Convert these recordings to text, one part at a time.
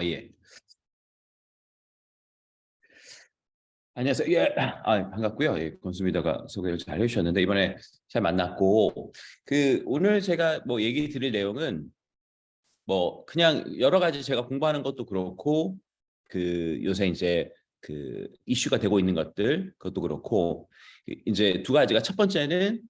예. 안녕하세요. 예. 반갑고요. 예, 권수미다가 소개를 잘 해주셨는데 이번에 잘 만났고 오늘 제가 뭐 얘기 드릴 내용은 뭐 그냥 여러 가지 제가 공부하는 것도 그렇고 요새 이제 이슈가 되고 있는 것들 그것도 그렇고 이제 두 가지가 첫 번째는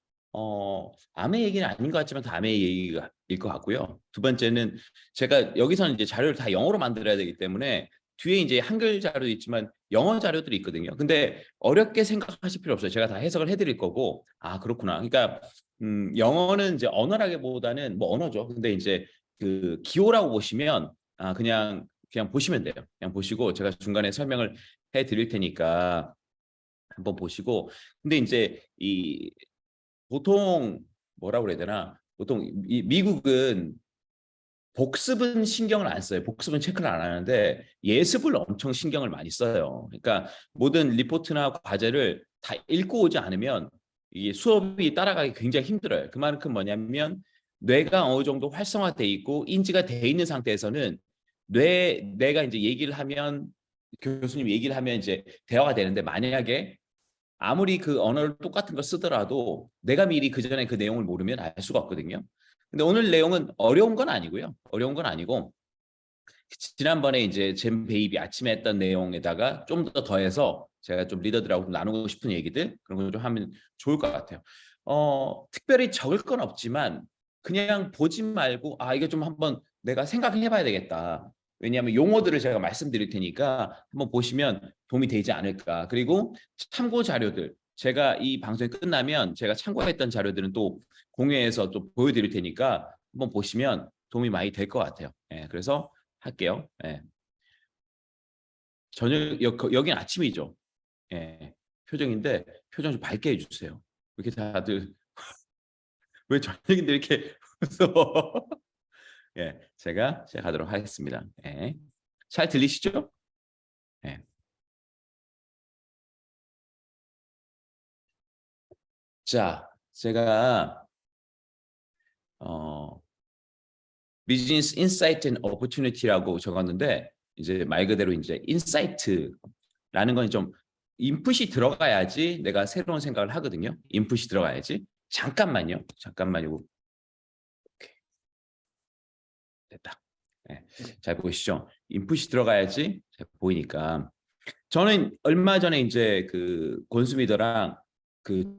암의 얘기는 아닌 것 같지만 다 암의 얘기일 것 같고요. 두 번째는 제가 여기서는 이제 자료를 다 영어로 만들어야 되기 때문에 뒤에 이제 한글 자료도 있지만 영어 자료들이 있거든요. 근데 어렵게 생각하실 필요 없어요. 제가 다 해석을 해드릴 거고, 아, 그렇구나. 그러니까 영어는 이제 언어라기보다는 뭐 언어죠. 근데 이제 기호라고 보시면 그냥 보시면 돼요. 그냥 보시고 제가 중간에 설명을 해 드릴 테니까 한번 보시고. 근데 이제 이 보통 뭐라고 그래야 되나? 보통 이 미국은 복습은 신경을 안 써요. 복습은 체크를 안 하는데 예습을 엄청 신경을 많이 써요. 그러니까 모든 리포트나 과제를 다 읽고 오지 않으면 이 수업이 따라가기 굉장히 힘들어요. 그만큼 뭐냐면 뇌가 어느 정도 활성화돼 있고 인지가 돼 있는 상태에서는 내가 이제 얘기를 하면 교수님 얘기를 하면 이제 대화가 되는데, 만약에 아무리 그 언어를 똑같은 걸 쓰더라도 내가 미리 그 전에 그 내용을 모르면 알 수가 없거든요. 근데 오늘 내용은 어려운 건 아니고요. 어려운 건 아니고 지난번에 이제 잼 베이비 아침에 했던 내용에다가 좀 더 더해서 제가 좀 리더들하고 좀 나누고 싶은 얘기들 그런 걸 좀 하면 좋을 것 같아요. 특별히 적을 건 없지만 그냥 보지 말고 이게 좀 한번 내가 생각해 봐야 되겠다. 왜냐하면 용어들을 제가 말씀드릴 테니까 한번 보시면 도움이 되지 않을까. 그리고 참고 자료들, 제가 이 방송이 끝나면 제가 참고했던 자료들은 또 공유해서 또 보여드릴 테니까 한번 보시면 도움이 많이 될 것 같아요. 예, 그래서 할게요. 예. 여긴 아침이죠. 예. 표정인데 표정 좀 밝게 해주세요. 이렇게 다들 왜 저녁인데 이렇게 웃어? 예, 제가 시작하도록 하겠습니다. 예. 잘 들리시죠? 예. 자, 제가 어, 비즈니스 인사이트 앤 오퍼튜니티라고 적었는데 이제 말 그대로 이제 인사이트라는 건 좀 인풋이 들어가야지 내가 새로운 생각을 하거든요. 인풋이 들어가야지. 잠깐만요. 잠깐만요. 오케이, 됐다. 네, 잘 보이시죠? 인풋이 들어가야지 잘 보이니까. 저는 얼마 전에 이제 권수미더랑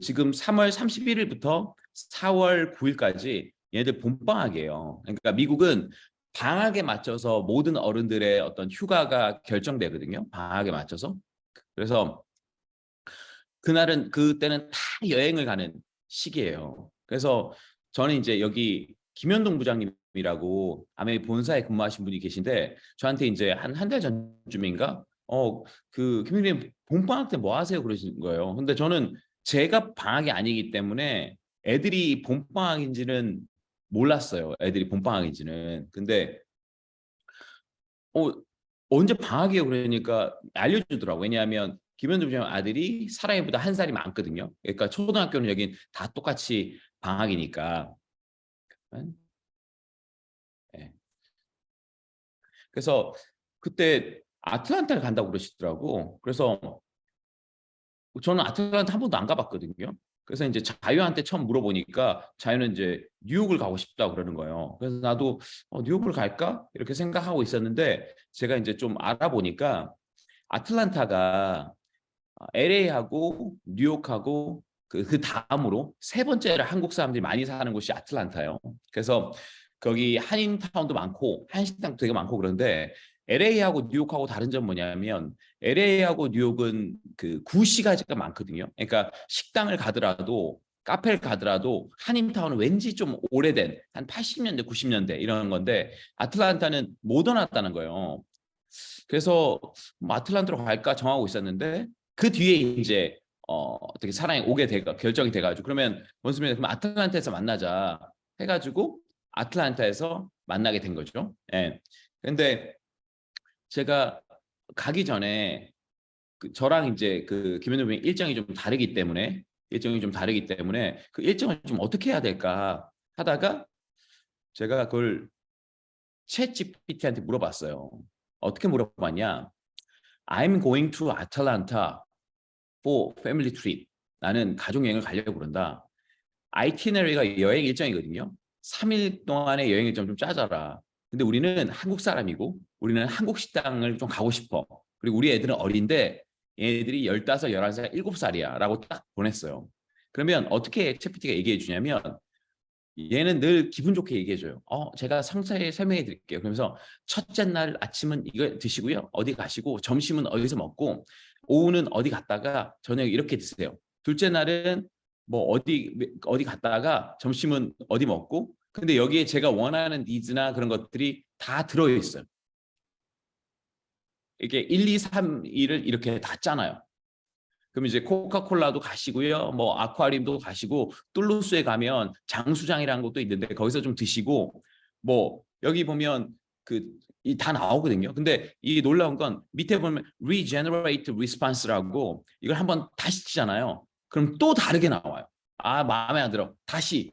지금 3월 31일부터 4월 9일까지 얘네들 봄방학이에요. 그러니까 미국은 방학에 맞춰서 모든 어른들의 어떤 휴가가 결정되거든요. 방학에 맞춰서. 그래서 그때는 다 여행을 가는 시기예요. 그래서 저는 이제 여기 김현동 부장님이라고 아메 본사에 근무하신 분이 계신데 저한테 이제 한 달 전쯤인가 김현님 봄방학 때 뭐 하세요 그러신 거예요. 근데 저는 제가 방학이 아니기 때문에 애들이 봄방학인지는 몰랐어요. 애들이 봄방학인지는. 근데 어, 언제 방학이에요? 그러니까 알려주더라고. 왜냐하면 김현주 부장 아들이 사랑이보다 한 살이 많거든요. 그러니까 초등학교는 여긴 다 똑같이 방학이니까. 네. 그래서 그때 아틀란타를 간다고 그러시더라고. 그래서 저는 아틀란타 한 번도 안 가봤거든요. 그래서 이제 자유한테 처음 물어보니까 자유는 이제 뉴욕을 가고 싶다 그러는 거예요. 그래서 나도 뉴욕을 갈까? 이렇게 생각하고 있었는데 제가 이제 좀 알아보니까 아틀란타가 LA하고 뉴욕하고 그 다음으로 세 번째로 한국 사람들이 많이 사는 곳이 아틀란타예요. 그래서 거기 한인타운도 많고 한식당도 되게 많고 그런데 LA하고 뉴욕하고 다른 점 뭐냐면 LA하고 뉴욕은 구시가지가 많거든요. 그러니까 식당을 가더라도 카페를 가더라도 한인타운은 왠지 좀 오래된 한 80년대 90년대 이런 건데 아틀란타는 모던하다는 거예요. 그래서 뭐 아틀란타로 갈까 정하고 있었는데 그 뒤에 이제 어떻게 사랑이 오게 결정이 돼가지고 그러면 원수민 그럼 아틀란타에서 만나자 해가지고 아틀란타에서 만나게 된 거죠. 예. 근데 제가 가기 전에 저랑 이제 김현우 님 일정이 좀 다르기 때문에 그 일정을 좀 어떻게 해야 될까 하다가 제가 그걸 챗 GPT한테 물어봤어요. 어떻게 물어봤냐? I'm going to Atlanta for family trip. 나는 가족여행을 가려고 그런다. 아이티너리가 여행 일정이거든요. 3일 동안의 여행 일정 좀 짜져라. 근데 우리는 한국 사람이고 우리는 한국 식당을 좀 가고 싶어. 그리고 우리 애들은 어린데 얘들이 15, 11살, 7살이야 라고 딱 보냈어요. 그러면 어떻게 챗GPT가 얘기해 주냐면 얘는 늘 기분 좋게 얘기해줘요. 제가 상세히 설명해 드릴게요. 그러면서 첫째 날 아침은 이거 드시고요. 어디 가시고 점심은 어디서 먹고 오후는 어디 갔다가 저녁 이렇게 드세요. 둘째 날은 뭐 어디 갔다가 점심은 어디 먹고 근데 여기에 제가 원하는 니즈나 그런 것들이 다 들어 있어요. 이게 1, 2, 3, 2를 이렇게 다 짜놔요. 그럼 이제 코카콜라도 가시고요. 뭐 아쿠아리움도 가시고 툴루스에 가면 장수장이라는 것도 있는데 거기서 좀 드시고 뭐 여기 보면 다 나오거든요. 근데 이 놀라운 건 밑에 보면 regenerate response라고 이걸 한번 다시 치잖아요. 그럼 또 다르게 나와요. 아, 마음에 안 들어. 다시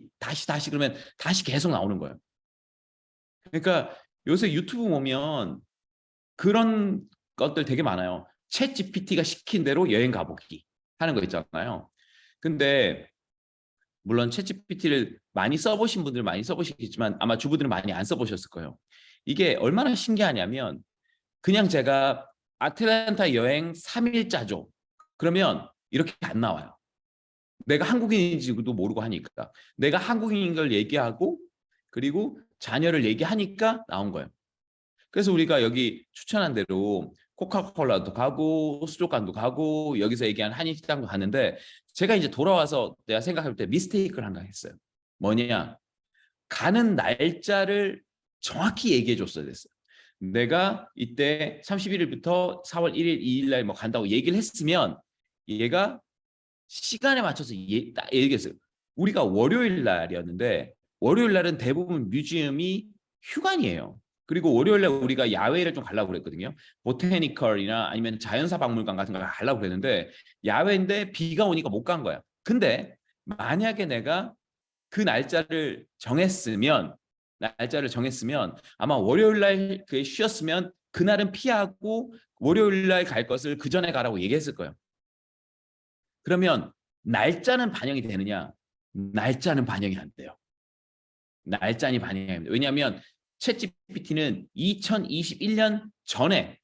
그러면 다시 계속 나오는 거예요. 그러니까 요새 유튜브 보면 그런 것들 되게 많아요. 챗 GPT가 시킨 대로 여행 가보기 하는 거 있잖아요. 근데 물론 챗 GPT를 많이 써보신 분들 많이 써보시겠지만 아마 주부들은 많이 안 써보셨을 거예요. 이게 얼마나 신기하냐면 그냥 제가 아틀란타 여행 3일 짜줘. 그러면 이렇게 안 나와요. 내가 한국인인지도 모르고 하니까. 내가 한국인인 걸 얘기하고 그리고 자녀를 얘기하니까 나온 거예요. 그래서 우리가 여기 추천한 대로 코카콜라도 가고 수족관도 가고 여기서 얘기한 한인식당도 갔는데 제가 이제 돌아와서 내가 생각할 때 미스테이크를 한가 했어요. 뭐냐? 가는 날짜를 정확히 얘기해 줬어야 됐어요. 내가 이때 31일부터 4월 1일, 2일 날 뭐 간다고 얘기를 했으면 얘가 시간에 맞춰서 딱 얘기했어요. 우리가 월요일 날이었는데 월요일 날은 대부분 뮤지엄이 휴관이에요. 그리고 월요일 날 우리가 야외를 좀 가려고 그랬거든요. 보테니컬이나 아니면 자연사 박물관 같은 거 가려고 그랬는데 야외인데 비가 오니까 못 간 거야. 근데 만약에 내가 그 날짜를 정했으면 아마 월요일 날 그게 쉬었으면 그날은 피하고 월요일 날 갈 것을 그 전에 가라고 얘기했을 거예요. 그러면 날짜는 반영이 되느냐? 날짜는 반영이 안 돼요. 날짜는 반영이 안 돼요. 왜냐하면 챗 GPT는 2021년 전에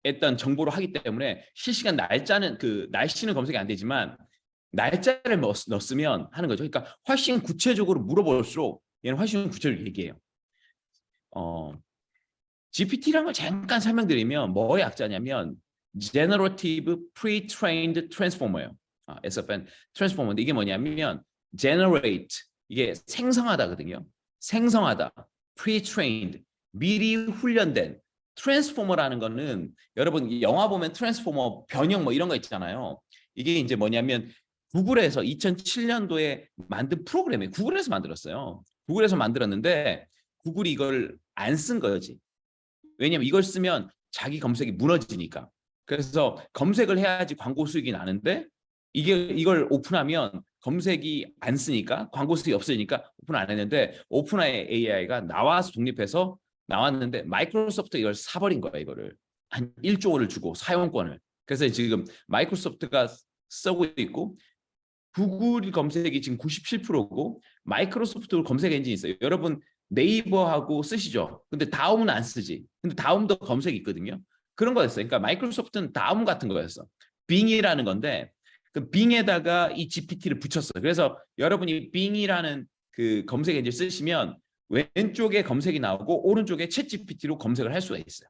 했던 정보로 하기 때문에 실시간 날씨는 검색이 안 되지만 날짜를 넣었으면 하는 거죠. 그러니까 훨씬 구체적으로 물어볼수록 얘는 훨씬 구체적으로 얘기해요. GPT라는 걸 잠깐 설명드리면 뭐의 약자냐면 Generative Pre-trained Transformer예요. SFN Transformer인데 이게 뭐냐면 generate 이게 생성하다거든요. 생성하다, pre-trained 미리 훈련된 트랜스포머라는 거는 여러분 영화 보면 트랜스포머 변형 뭐 이런 거 있잖아요. 이게 이제 뭐냐면 구글에서 2007년도에 만든 프로그램이에요. 구글에서 만들었어요. 구글에서 만들었는데 구글이 이걸 안 쓴 거지. 왜냐면 이걸 쓰면 자기 검색이 무너지니까. 그래서 검색을 해야지 광고 수익이 나는데 이걸 오픈하면 검색이 안 쓰니까 광고 수익이 없으니까 오픈 안 했는데 오픈 AI가 나와서 독립해서 나왔는데 마이크로소프트 이걸 사버린 거야. 이거를 한 1조 원을 주고 사용권을. 그래서 지금 마이크로소프트가 쓰고 있고 구글 검색이 지금 97%고 마이크로소프트 검색 엔진이 있어요. 여러분 네이버하고 쓰시죠. 근데 다음은 안 쓰지. 근데 다음도 검색이 있거든요. 그런 거였어요. 그러니까 마이크로소프트는 다음 같은 거였어. 빙이라는 건데 그 빙에다가 이 GPT를 붙였어요. 그래서 여러분이 빙이라는 그 검색 엔진 쓰시면 왼쪽에 검색이 나오고 오른쪽에 챗 GPT로 검색을 할 수가 있어요.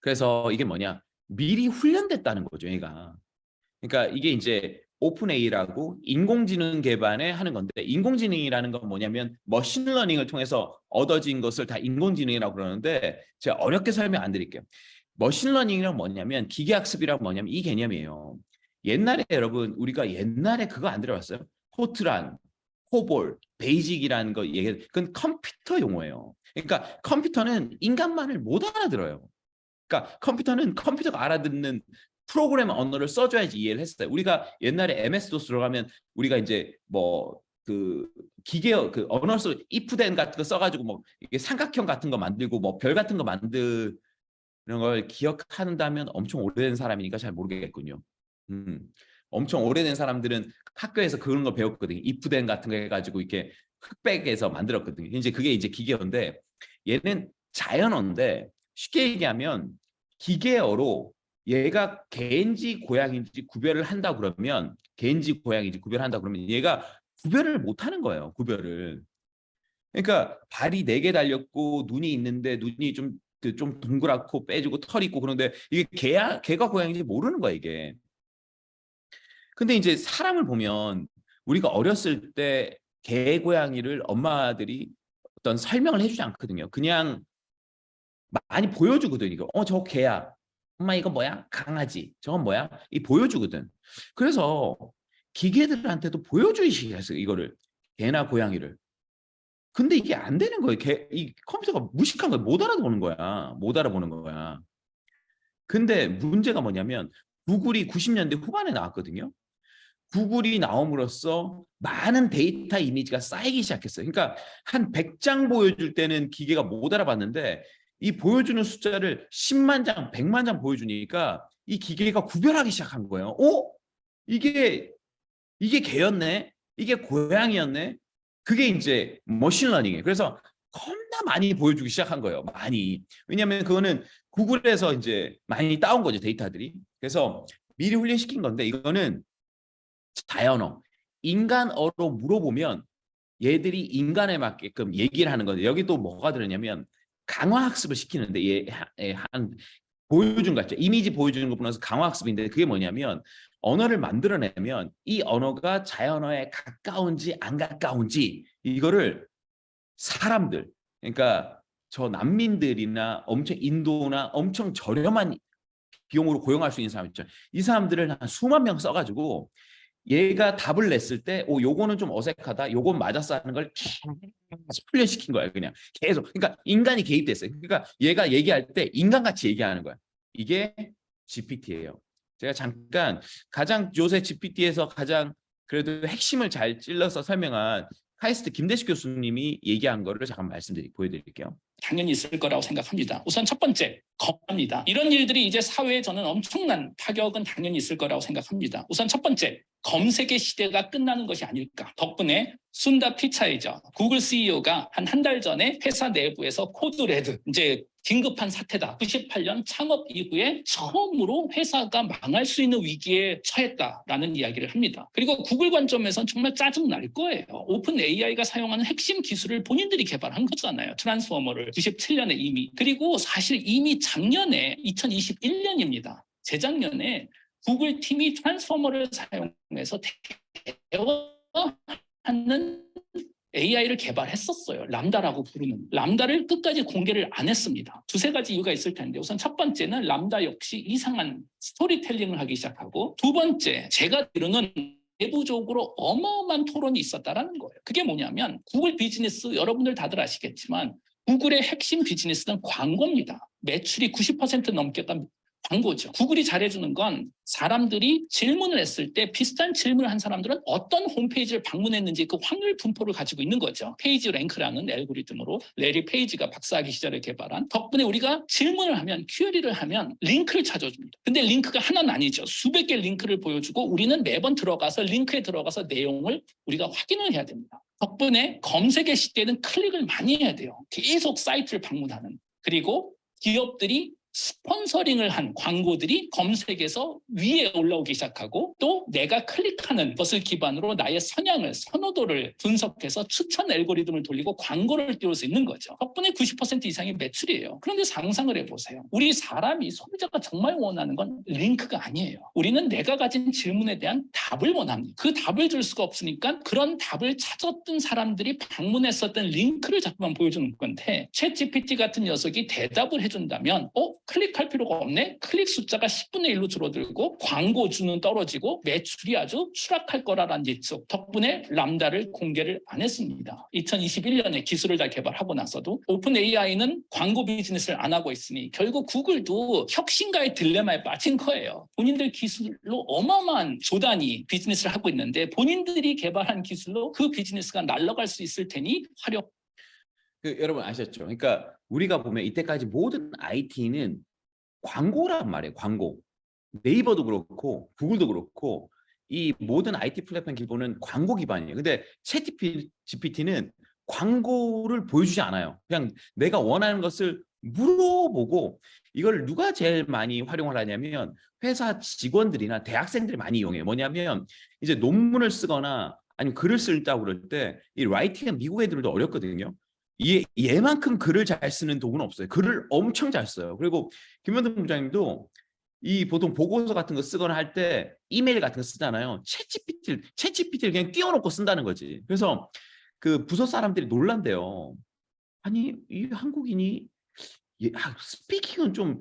그래서 이게 뭐냐? 미리 훈련됐다는 거죠, 얘가. 그러니까 이게 이제 오픈AI라고 인공지능 개발에 하는 건데 인공지능이라는 건 뭐냐면 머신러닝을 통해서 얻어진 것을 다 인공지능이라고 그러는데 제가 어렵게 설명 안 드릴게요. 머신러닝이란 뭐냐면 기계학습이란 뭐냐면 이 개념이에요. 옛날에 여러분 우리가 옛날에 그거 안 들어봤어요? 포트란, 코볼, 베이직이라는 거 얘기 그건 컴퓨터 용어예요. 그러니까 컴퓨터는 인간말을 못 알아들어요. 그러니까 컴퓨터는 컴퓨터가 알아듣는 프로그램 언어를 써줘야지 이해를 했어요. 우리가 옛날에 MS-DOS 들어가면 우리가 이제 뭐 그 기계 그 언어 소 if then 같은 거 써가지고 뭐 이게 삼각형 같은 거 만들고 뭐 별 같은 거 만드는 걸 기억한다면 엄청 오래된 사람이니까 잘 모르겠군요. 엄청 오래된 사람들은 학교에서 그런 거 배웠거든요. if then 같은 거 해가지고 이렇게 흑백에서 만들었거든요. 이제 그게 이제 기계어인데 얘는 자연어인데 쉽게 얘기하면 기계어로 얘가 개인지 고양인지 구별을 한다 그러면 개인지 고양인지 구별한다 그러면 얘가 구별을 못 하는 거예요. 구별을. 그러니까 발이 4개 달렸고 눈이 있는데 눈이 좀 동그랗고 빼지고 털 있고 그런데 이게 개가 고양인지 모르는 거야 이게. 근데 이제 사람을 보면 우리가 어렸을 때 개 고양이를 엄마들이 어떤 설명을 해주지 않거든요. 그냥 많이 보여주거든. 이거 저거 개야. 엄마 이거 뭐야? 강아지. 저건 뭐야? 이 보여주거든. 그래서 기계들한테도 보여주기 했어요. 이거를 개나 고양이를. 근데 이게 안 되는 거예요. 이 컴퓨터가 무식한 거야. 못 알아보는 거야. 못 알아보는 거야. 근데 문제가 뭐냐면 구글이 90년대 후반에 나왔거든요. 구글이 나옴으로써 많은 데이터 이미지가 쌓이기 시작했어요. 그러니까 한 100장 보여줄 때는 기계가 못 알아봤는데 이 보여주는 숫자를 10만 장, 100만 장 보여주니까 이 기계가 구별하기 시작한 거예요. 이게 개였네? 이게 고양이였네? 그게 이제 머신러닝이에요. 그래서 겁나 많이 보여주기 시작한 거예요. 많이. 왜냐하면 그거는 구글에서 이제 많이 따온 거죠. 데이터들이. 그래서 미리 훈련시킨 건데 이거는 자연어. 인간어로 물어보면 얘들이 인간에 맞게끔 얘기를 하는 건데 여기 또 뭐가 들었냐면 강화학습을 시키는데 한 보여준 거 같죠. 이미지 보여주는 거 보면서 강화학습인데 그게 뭐냐면 언어를 만들어내면 이 언어가 자연어에 가까운지 안 가까운지 이거를 사람들 그러니까 저 난민들이나 엄청 인도나 엄청 저렴한 비용으로 고용할 수 있는 사람 있죠. 이 사람들을 한 수만 명 써가지고 얘가 답을 냈을 때 요거는 좀 어색하다. 요건 맞았어 하는 걸 계속 훈련시킨 거야. 그냥 계속. 그러니까 인간이 개입됐어요. 그러니까 얘가 얘기할 때 인간같이 얘기하는 거야. 이게 GPT예요. 제가 잠깐 요새 GPT에서 가장 그래도 핵심을 잘 찔러서 설명한 카이스트 김대식 교수님이 얘기한 거를 잠깐 보여드릴게요. 당연히 있을 거라고 생각합니다. 우선 첫 번째, 겁니다. 이런 일들이 이제 사회에 저는 엄청난 타격은 당연히 있을 거라고 생각합니다. 우선 첫 번째, 검색의 시대가 끝나는 것이 아닐까. 덕분에 순다 피차이저, 구글 CEO가 한 달 전에 회사 내부에서 코드 레드, 이제 긴급한 사태다. 98년 창업 이후에 처음으로 회사가 망할 수 있는 위기에 처했다라는 이야기를 합니다. 그리고 구글 관점에서는 정말 짜증날 거예요. 오픈 AI가 사용하는 핵심 기술을 본인들이 개발한 거잖아요. 트랜스포머를 97년에 이미. 그리고 사실 이미 작년에 2021년입니다. 재작년에 구글 팀이 트랜스포머를 사용해서 대화하는 AI를 개발했었어요. 람다라고 부르는. 람다를 끝까지 공개를 안 했습니다. 두세 가지 이유가 있을 텐데 우선 첫 번째는 람다 역시 이상한 스토리텔링을 하기 시작하고 두 번째 제가 들은 내부적으로 어마어마한 토론이 있었다라는 거예요. 그게 뭐냐면 구글 비즈니스 여러분들 다들 아시겠지만 구글의 핵심 비즈니스는 광고입니다. 매출이 90% 넘게 광고죠. 구글이 잘해주는 건 사람들이 질문을 했을 때 비슷한 질문을 한 사람들은 어떤 홈페이지를 방문했는지 그 확률 분포를 가지고 있는 거죠. 페이지 랭크라는 알고리즘으로 레리 페이지가 박사학위 시절에 개발한 덕분에 우리가 질문을 하면 퀴어리를 하면 링크를 찾아줍니다. 근데 링크가 하나는 아니죠. 수백 개의 링크를 보여주고 우리는 매번 들어가서 링크에 들어가서 내용을 우리가 확인을 해야 됩니다. 덕분에 검색의 시대는 클릭을 많이 해야 돼요. 계속 사이트를 방문하는. 그리고 기업들이 스폰서링을 한 광고들이 검색에서 위에 올라오기 시작하고 또 내가 클릭하는 것을 기반으로 나의 성향을 선호도를 분석해서 추천 알고리즘을 돌리고 광고를 띄울 수 있는 거죠. 덕분에 90% 이상의 매출이에요. 그런데 상상을 해보세요. 우리 사람이 소비자가 정말 원하는 건 링크가 아니에요. 우리는 내가 가진 질문에 대한 답을 원합니다. 그 답을 줄 수가 없으니까 그런 답을 찾았던 사람들이 방문했었던 링크를 자꾸만 보여주는 건데 챗GPT 같은 녀석이 대답을 해준다면 클릭할 필요가 없네. 클릭 숫자가 10분의 1로 줄어들고 광고주는 떨어지고 매출이 아주 추락할 거라는 예측 덕분에 람다를 공개를 안 했습니다. 2021년에 기술을 다 개발하고 나서도 오픈 AI는 광고 비즈니스를 안 하고 있으니 결국 구글도 혁신가의 딜레마에 빠진 거예요. 본인들 기술로 어마어마한 조단위 비즈니스를 하고 있는데 본인들이 개발한 기술로 그 비즈니스가 날아갈 수 있을 테니 화력. 여러분 아셨죠? 그러니까 우리가 보면 이때까지 모든 IT는 광고란 말이에요. 광고. 네이버도 그렇고 구글도 그렇고 이 모든 IT 플랫폼 기본은 광고 기반이에요. 근데 챗 GPT는 광고를 보여주지 않아요. 그냥 내가 원하는 것을 물어보고 이걸 누가 제일 많이 활용을 하냐면 회사 직원들이나 대학생들이 많이 이용해요. 뭐냐면 이제 논문을 쓰거나 아니면 글을 쓰려고 그럴 때 이 라이팅은 미국 애들도 어렵거든요. 얘만큼 글을 잘 쓰는 도구는 없어요. 글을 엄청 잘 써요. 그리고 김현동 부장님도 이 보통 보고서 같은 거 쓰거나 할 때 이메일 같은 거 쓰잖아요. 챗GPT를 그냥 띄워놓고 쓴다는 거지. 그래서 그 부서 사람들이 놀란대요. 아니 이 한국인이 스피킹은 좀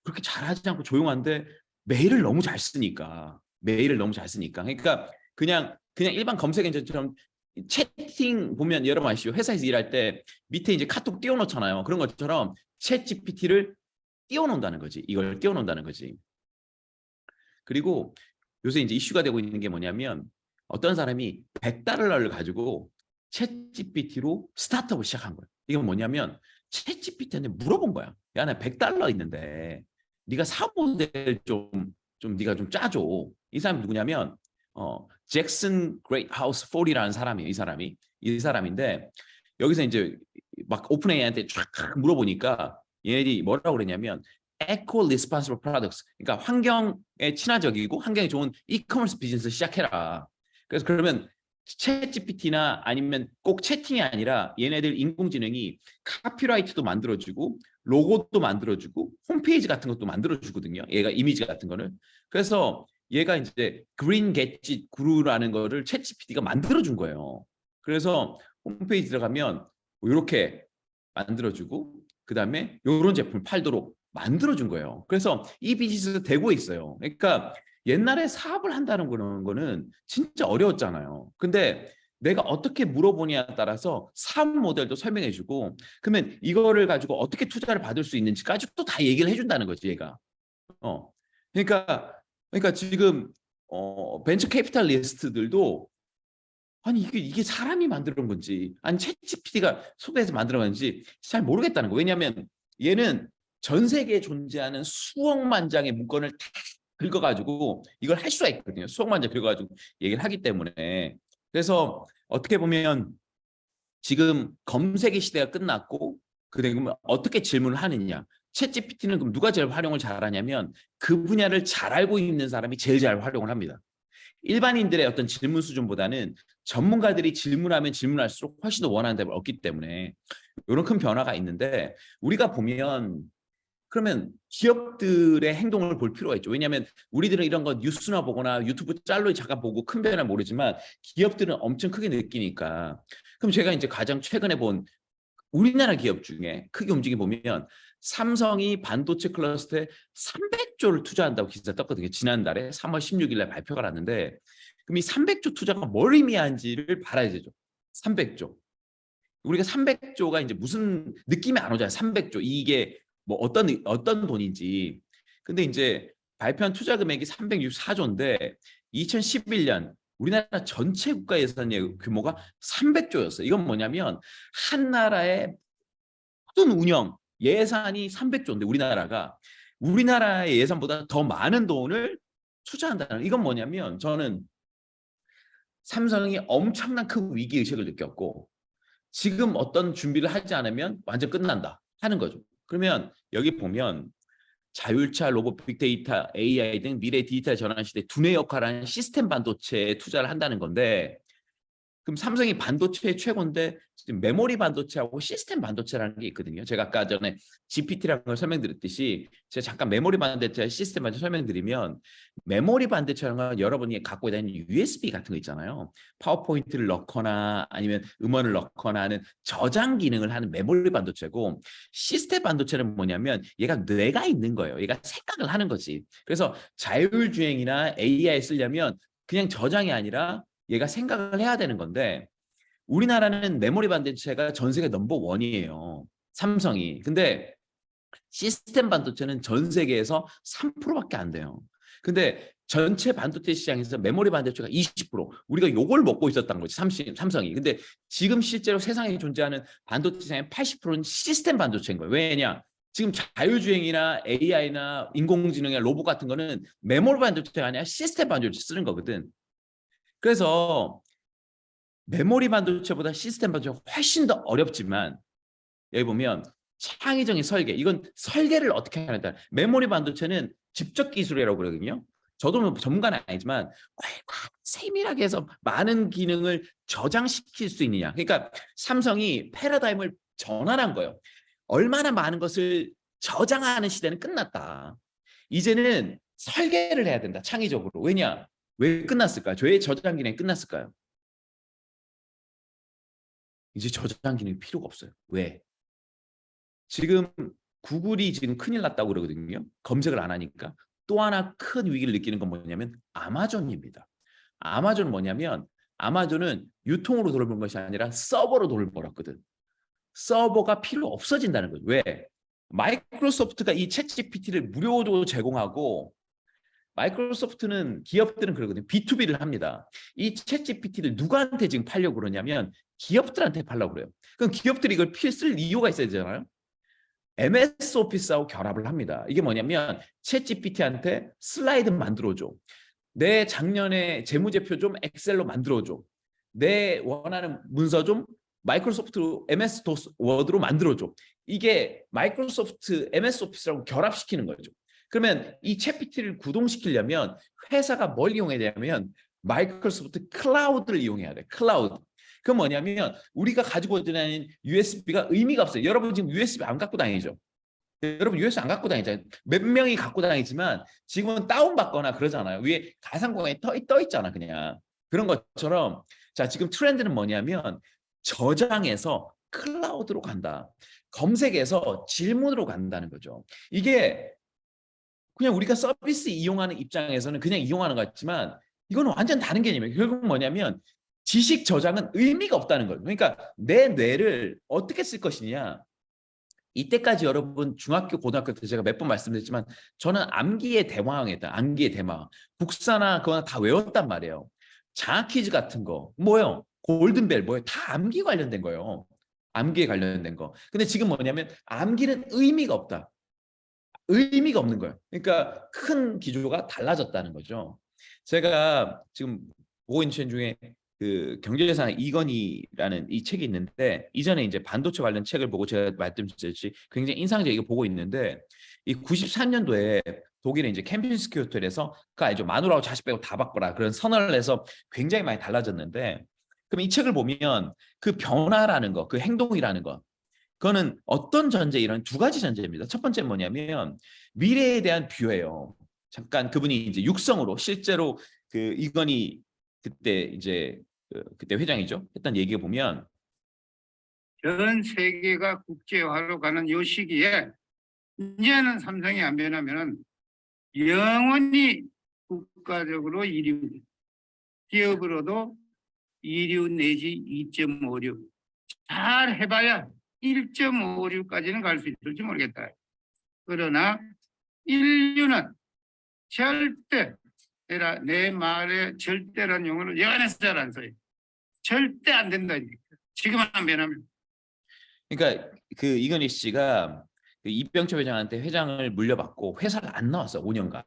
그렇게 잘하지 않고 조용한데 메일을 너무 잘 쓰니까 그러니까 그냥 일반 검색 엔진처럼 채팅 보면 여러분 아시죠? 회사에서 일할 때 밑에 이제 카톡 띄워놓잖아요. 그런 것처럼 챗 GPT를 띄워놓는다는 거지. 이걸 띄워놓는다는 거지. 그리고 요새 이제 이슈가 되고 있는 게 뭐냐면 어떤 사람이 $100를 가지고 챗 GPT로 스타트업을 시작한 거예요. 이건 뭐냐면 챗 GPT한테 물어본 거야. 야, 나 $100 있는데 네가 사업 모델 좀 네가 좀 짜줘. 이 사람이 누구냐면 잭슨 그레이트 하우스 40라는 사람이에요. 이 사람인데 여기서 이제 막 오픈 AI한테 쫙 물어보니까 얘네들이 뭐라고 그랬냐면 eco responsible products, 그러니까 환경에 친화적이고 환경에 좋은 이커머스 비즈니스 시작해라. 그래서 그러면 챗 GPT나 아니면 꼭 채팅이 아니라 얘네들 인공지능이 카피라이트도 만들어주고 로고도 만들어주고 홈페이지 같은 것도 만들어주거든요. 얘가 이미지 같은 거를. 그래서 얘가 이제 그린 겟짓 구루라는 거를 챗 GPT가 만들어준 거예요. 그래서 홈페이지 들어가면 이렇게 만들어주고 그 다음에 이런 제품을 팔도록 만들어준 거예요. 그래서 이 비즈니스가 되고 있어요. 그러니까 옛날에 사업을 한다는 거는 진짜 어려웠잖아요. 근데 내가 어떻게 물어보냐에 따라서 사업 모델도 설명해주고 그러면 이거를 가지고 어떻게 투자를 받을 수 있는지까지도 다 얘기를 해준다는 거지 얘가. 그러니까 지금 벤처 캐피탈리스트들도 아니 이게 사람이 만든 건지 아니 챗 GPT가 소개해서 만들어 건지 잘 모르겠다는 거. 왜냐하면 얘는 전 세계에 존재하는 수억만 장의 문건을 다 긁어가지고 이걸 할 수가 있거든요. 수억만 장 긁어가지고 얘기를 하기 때문에. 그래서 어떻게 보면 지금 검색의 시대가 끝났고 그러면 어떻게 질문을 하느냐. 챗 GPT는 그럼 누가 제일 활용을 잘하냐면 그 분야를 잘 알고 있는 사람이 제일 잘 활용을 합니다. 일반인들의 어떤 질문 수준보다는 전문가들이 질문하면 질문할수록 훨씬 더 원하는 답을 얻기 때문에 이런 큰 변화가 있는데 우리가 보면 그러면 기업들의 행동을 볼 필요가 있죠. 왜냐하면 우리들은 이런 거 뉴스나 보거나 유튜브 짤로 잠깐 보고 큰 변화 모르지만 기업들은 엄청 크게 느끼니까. 그럼 제가 이제 가장 최근에 본 우리나라 기업 중에 크게 움직임 보면 삼성이 반도체 클러스터에 300조를 투자한다고 기사 떴거든요. 지난달에 3월 16일 날 발표가 났는데 그럼 이 300조 투자가 뭘 의미하는지를 봐야 되죠. 300조. 우리가 300조가 이제 무슨 느낌이 안 오잖아요. 300조. 이게 뭐 어떤 돈인지. 근데 이제 발표한 투자 금액이 364조인데 2011년 우리나라 전체 국가 예산의 규모가 300조였어요. 이건 뭐냐면 한 나라의 모든 운영 예산이 300조인데 우리나라의 예산보다 더 많은 돈을 투자한다는 이건 뭐냐면 저는 삼성이 엄청난 큰 위기의식을 느꼈고 지금 어떤 준비를 하지 않으면 완전 끝난다 하는 거죠. 그러면 여기 보면 자율차, 로봇, 빅데이터, AI 등 미래 디지털 전환 시대 두뇌 역할을 하는 시스템 반도체에 투자를 한다는 건데 그럼 삼성이 반도체 최고인데 지금 메모리 반도체하고 시스템 반도체라는 게 있거든요. 제가 아까 전에 GPT라는 걸 설명드렸듯이 제가 잠깐 메모리 반도체, 시스템 반도체 설명드리면 메모리 반도체라는 건 여러분이 갖고 다니는 USB 같은 거 있잖아요. 파워포인트를 넣거나 아니면 음원을 넣거나 하는 저장 기능을 하는 메모리 반도체고 시스템 반도체는 뭐냐면 얘가 뇌가 있는 거예요. 얘가 생각을 하는 거지. 그래서 자율주행이나 AI 쓰려면 그냥 저장이 아니라 얘가 생각을 해야 되는 건데 우리나라는 메모리 반도체가 전 세계 넘버 원이에요. 삼성이. 근데 시스템 반도체는 전 세계에서 3%밖에 안 돼요. 근데 전체 반도체 시장에서 메모리 반도체가 20%. 우리가 요걸 먹고 있었던 거지, 삼성이. 근데 지금 실제로 세상에 존재하는 반도체 시장의 80%는 시스템 반도체인 거예요. 왜냐? 지금 자율주행이나 AI나 인공지능이나 로봇 같은 거는 메모리 반도체가 아니라 시스템 반도체 쓰는 거거든. 그래서 메모리 반도체보다 시스템 반도체가 훨씬 더 어렵지만 여기 보면 창의적인 설계, 이건 설계를 어떻게 하느냐. 메모리 반도체는 집적 기술이라고 그러거든요. 저도 뭐 전문가는 아니지만 얼마나 세밀하게 해서 많은 기능을 저장시킬 수 있느냐. 그러니까 삼성이 패러다임을 전환한 거예요. 얼마나 많은 것을 저장하는 시대는 끝났다. 이제는 설계를 해야 된다. 창의적으로. 왜냐? 왜 끝났을까요? 왜 저장 기능이 끝났을까요? 이제 저장 기능이 필요가 없어요. 왜? 지금 구글이 지금 큰일 났다고 그러거든요. 검색을 안 하니까. 또 하나 큰 위기를 느끼는 건 뭐냐면 아마존입니다. 아마존은 뭐냐면 아마존은 유통으로 돈을 버는 것이 아니라 서버로 돈을 벌었거든. 서버가 필요 없어진다는 거죠. 왜? 마이크로소프트가 이 챗GPT를 무료로 제공하고 마이크로소프트는 기업들은 그러거든요. B2B를 합니다. 이 챗GPT를 누구한테 지금 팔려고 그러냐면 기업들한테 팔려고 그래요. 그럼 기업들이 이걸 쓸 이유가 있어야 되잖아요. MS 오피스하고 결합을 합니다. 이게 뭐냐면 챗GPT한테 슬라이드 만들어줘. 내 작년에 재무제표 좀 엑셀로 만들어줘. 내 원하는 문서 좀 마이크로소프트 MS 워드로 만들어줘. 이게 마이크로소프트 MS 오피스라고 결합시키는 거죠. 그러면 이 챗GPT를 구동시키려면 회사가 뭘 이용해야 되냐면 마이크로소프트 클라우드를 이용해야 돼. 클라우드. 그 뭐냐면 우리가 가지고 다니는 USB가 의미가 없어요. 여러분 지금 USB 안 갖고 다니죠? 여러분 USB 안 갖고 다니잖아요. 몇 명이 갖고 다니지만 지금은 다운받거나 그러잖아요. 위에 가상공간에 떠 있잖아 그냥. 그런 것처럼 자 지금 트렌드는 뭐냐면 저장해서 클라우드로 간다. 검색해서 질문으로 간다는 거죠. 이게 그냥 우리가 서비스 이용하는 입장에서는 그냥 이용하는 것 같지만 이건 완전 다른 개념이에요. 결국 뭐냐면 지식 저장은 의미가 없다는 거예요. 그러니까 내 뇌를 어떻게 쓸 것이냐. 이때까지 여러분 중학교, 고등학교 때 제가 몇 번 말씀드렸지만 저는 암기의 대왕이었다. 암기의 대왕. 국사나 그거나 다 외웠단 말이에요. 장학 퀴즈 같은 거 뭐예요? 골든벨 뭐예요? 다 암기 관련된 거예요. 암기에 관련된 거. 근데 지금 뭐냐면 암기는 의미가 없다. 의미가 없는 거예요. 그러니까 큰 기조가 달라졌다는 거죠. 제가 지금 보고 있는 책 중에 그 경제재산 이건희라는 이 책이 있는데 이전에 이제 반도체 관련 책을 보고 제가 말씀드렸듯이 굉장히 인상적이게 보고 있는데 이 93년도에 독일의 이제 캠핑스키 호텔에서 그 알죠? 마누라하고 자식 빼고 다 바꿔라 그런 선언을 해서 굉장히 많이 달라졌는데 그럼 이 책을 보면 그 변화라는 거, 그 행동이라는 거 그거는 어떤 전제 이런 두 가지 전제입니다. 첫 번째 뭐냐면 미래에 대한 뷰예요. 잠깐 그분이 이제 육성으로 실제로 그 이건희 그때 이제 그때 회장이죠. 했던 얘기를 보면 전 세계가 국제화로 가는 요 시기에 이제는 삼성이 안 변하면은 영원히 국가적으로 2류, 기업으로도 2류 내지 2.5류 잘 해봐야 1.5류까지는 갈 수 있을지 모르겠다. 그러나 인류는 절대 내 말에 절대란 용어를 여간해서 잘 안 써요. 절대 안 된다니까. 지금 안 변하면. 그러니까 그 이건희 씨가 그 이병철 회장한테 회장을 물려받고 회사를 안 나왔어 5년간.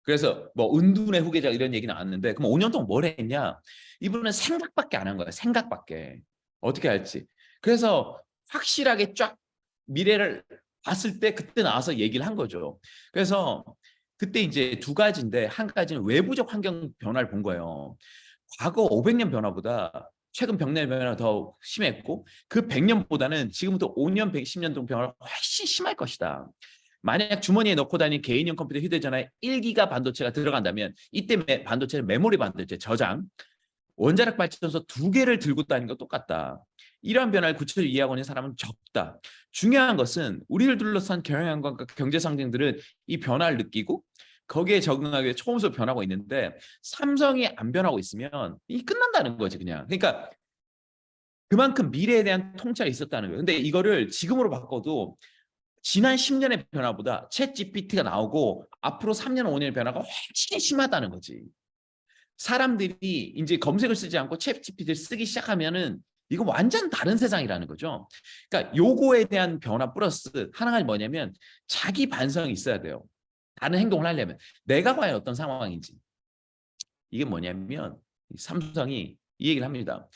그래서 뭐 은둔의 후계자 이런 얘기 나왔는데 그럼 5년 동안 뭘 했냐? 이분은 생각밖에 안 한 거야. 생각밖에. 어떻게 할지. 그래서 확실하게 쫙 미래를 봤을 때 그때 나와서 얘기를 한 거죠. 그래서 그때 이제 두 가지인데 한 가지는 외부적 환경 변화를 본 거예요. 과거 500년 변화보다 최근 100년 변화가 더 심했고 그 100년보다는 지금부터 5년, 110년 동안 변화가 훨씬 심할 것이다. 만약 주머니에 넣고 다니는 개인용 컴퓨터, 휴대전화에 1기가 반도체가 들어간다면 이때 반도체는 메모리 반도체, 저장, 원자력 발전소 2개를 들고 다니는 거 똑같다. 이러한 변화를 구체적으로 이해하고 있는 사람은 적다. 중요한 것은 우리를 둘러싼 경영과 경제 상징들은 이 변화를 느끼고 거기에 적응하기 위해 초음속으로 변하고 있는데 삼성이 안 변하고 있으면 이 끝난다는 거지 그냥. 그러니까 그만큼 미래에 대한 통찰이 있었다는 거예요. 근데 이거를 지금으로 바꿔도 지난 10년의 변화보다 챗 GPT가 나오고 앞으로 3년, 5년의 변화가 훨씬 심하다는 거지. 사람들이 이제 검색을 쓰지 않고 챗 GPT를 쓰기 시작하면은 이거 완전 다른 세상이라는 거죠. 그러니까 요거에 대한 변화 플러스 하나가 뭐냐면 자기 반성이 있어야 돼요. 다른 행동을 하려면 내가 과연 어떤 상황인지. 이게 뭐냐면 삼성이 이 얘기를 합니다.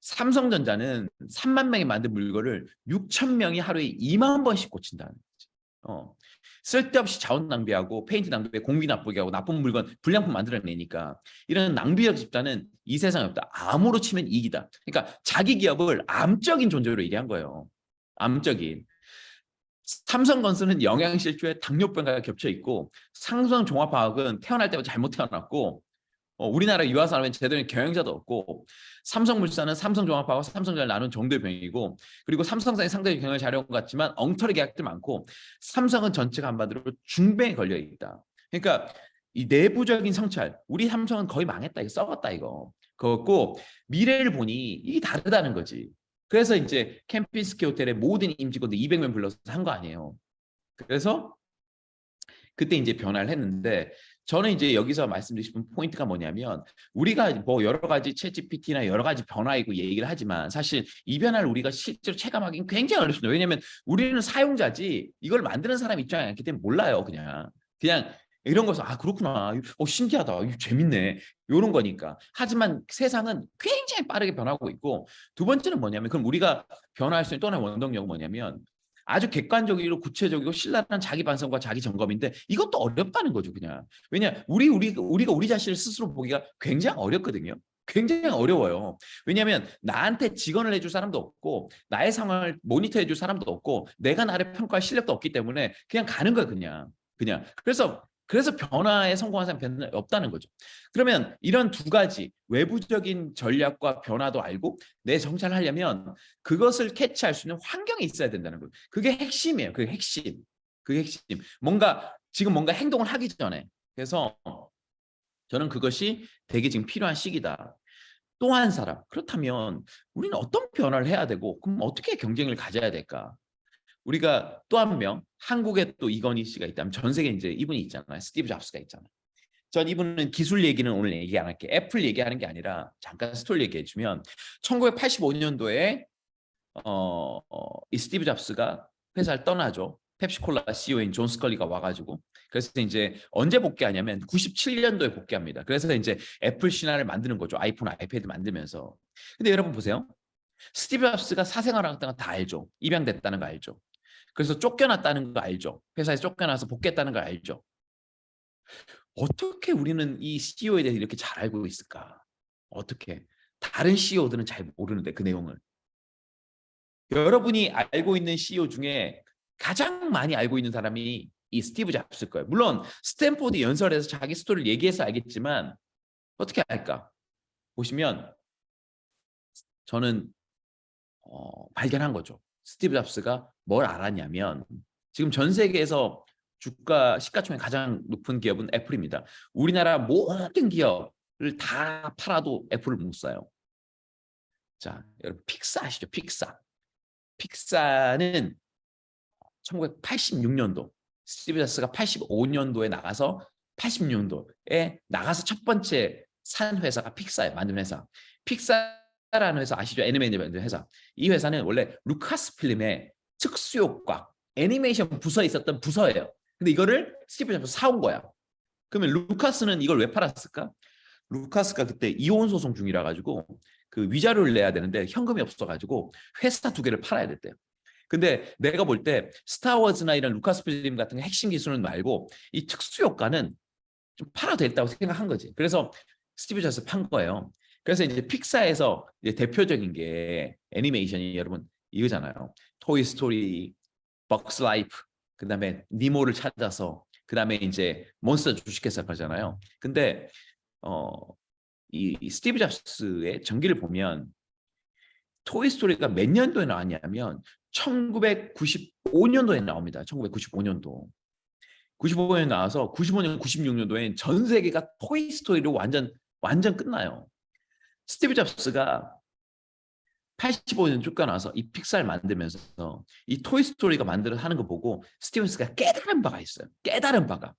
삼성전자는 3만 명이 만든 물건을 6천 명이 하루에 2만 번씩 고친다는 거지. 쓸데없이 자원 낭비하고 페인트 낭비하고 공기 나쁘게 하고 나쁜 물건, 불량품 만들어내니까 이런 낭비적 집단은 이 세상에 없다. 암으로 치면 이익이다. 그러니까 자기 기업을 암적인 존재로 얘기한 거예요. 암적인. 삼성건설은 영양실조에 당뇨병과 겹쳐 있고 삼성종합화학은 태어날 때부터 잘못 태어났고 우리나라 유아산업엔 제대로 경영자도 없고 삼성물산은 삼성종합하고 삼성전자를 나눈 정도의 병이고 그리고 삼성상이 상당히 경영을 잘해온 것 같지만 엉터리 계약들 많고 삼성은 전체가 한마디로 중병에 걸려 있다. 그러니까 이 내부적인 성찰 우리 삼성은 거의 망했다 이거 썩었다 이거 그렇고 미래를 보니 이게 다르다는 거지. 그래서 이제 캠핑스키 호텔에 모든 임직원들 200명 불러서 한 거 아니에요. 그래서 그때 이제 변화를 했는데 저는 이제 여기서 말씀드리고 싶은 포인트가 뭐냐면 우리가 뭐 여러 가지 챗GPT나 여러 가지 변화이고 얘기를 하지만 사실 이 변화를 우리가 실제로 체감하기는 굉장히 어렵습니다. 왜냐하면 우리는 사용자지 이걸 만드는 사람 입장이 아니기 때문에 몰라요. 그냥 이런 거서 아 그렇구나. 신기하다. 재밌네. 이런 거니까. 하지만 세상은 굉장히 빠르게 변하고 있고 두 번째는 뭐냐면 그럼 우리가 변화할 수 있는 또 하나의 원동력은 뭐냐면 아주 객관적이고 구체적이고 신랄한 자기 반성과 자기 점검인데 이것도 어렵다는 거죠 그냥. 왜냐 우리가 우리 자신을 스스로 보기가 굉장히 어렵거든요. 굉장히 어려워요. 왜냐하면 나한테 직언을 해줄 사람도 없고 나의 상황을 모니터해 줄 사람도 없고 내가 나를 평가할 실력도 없기 때문에 그냥 가는 거야 그냥. 그래서 변화에 성공한 사람 변화 없다는 거죠. 그러면 이런 두 가지 외부적인 전략과 변화도 알고 내 정찰을 하려면 그것을 캐치할 수 있는 환경이 있어야 된다는 거예요. 그게 핵심이에요. 그게 핵심. 지금 뭔가 행동을 하기 전에. 그래서 저는 그것이 되게 지금 필요한 시기다. 또 한 사람. 그렇다면 우리는 어떤 변화를 해야 되고 그럼 어떻게 경쟁을 가져야 될까? 우리가 또 한 명 한국에 또 이건희 씨가 있다면 전 세계에 이제 이분이 있잖아요. 스티브 잡스가 있잖아요. 전 이분은 기술 얘기는 오늘 얘기 안 할게. 애플 얘기하는 게 아니라 잠깐 스토리 얘기해 주면 1985년도에 이 스티브 잡스가 회사를 떠나죠. 펩시콜라 CEO인 존 스컬리가 와가지고 그래서 이제 언제 복귀하냐면 97년도에 복귀합니다. 그래서 이제 애플 신화를 만드는 거죠. 아이폰, 아이패드 만들면서. 근데 여러분 보세요. 스티브 잡스가 사생활을 했다는 거 다 알죠. 입양됐다는 거 알죠. 그래서 쫓겨났다는 거 알죠. 회사에서 쫓겨나서 복귀했다는 거 알죠. 어떻게 우리는 이 CEO에 대해서 이렇게 잘 알고 있을까? 어떻게? 다른 CEO들은 잘 모르는데 그 내용을. 여러분이 알고 있는 CEO 중에 가장 많이 알고 있는 사람이 이 스티브 잡스일 거예요. 물론 스탠포드 연설에서 자기 스토리를 얘기해서 알겠지만 어떻게 알까? 보시면 저는 발견한 거죠. 스티브 잡스가 뭘 알았냐면 지금 전 세계에서 주가 시가총액 가장 높은 기업은 애플입니다. 우리나라 모든 기업을 다 팔아도 애플을 못 사요. 자, 여러분 픽사 아시죠? 픽사는 1986년도 스티브 잡스가 85년도에 나가서 86년도에 나가서 첫 번째 산 회사가 픽사예요. 만든 회사. 픽사라는 회사 아시죠? 애니메이션 만든 회사. 이 회사는 원래 루카스 필름의 특수효과 애니메이션 부서에 있었던 부서예요. 근데 이거를 스티브 잡스 사온 거야. 그러면 루카스는 이걸 왜 팔았을까? 루카스가 그때 이혼 소송 중이라 가지고 그 위자료를 내야 되는데 현금이 없어가지고 회사 2개를 팔아야 됐대요. 근데 내가 볼 때 스타워즈나 이런 루카스 필름 같은 핵심 기술은 말고 이 특수 효과는 좀 팔아도 됐다고 생각한 거지. 그래서 스티브 잡스 판 거예요. 그래서 이제 픽사에서 이제 대표적인 게 애니메이션이 여러분 이거잖아요. 토이 스토리, 벅스 라이프, 그다음에 니모를 찾아서, 그다음에 이제 몬스터 주식회사 거잖아요. 근데 이 스티브 잡스의 전기를 보면 토이 스토리가 몇 년도에 나왔냐면 1995년도에 나옵니다. 1995년도. 95년에 나와서 95년, 96년도엔 전 세계가 토이 스토리로 완전 끝나요. 스티브 잡스가 85년 쫓겨나서 이 픽사를 만들면서 이 토이 스토리가 하는 거 보고 스티븐스가 깨달은 바가 있어요. 깨달은 바가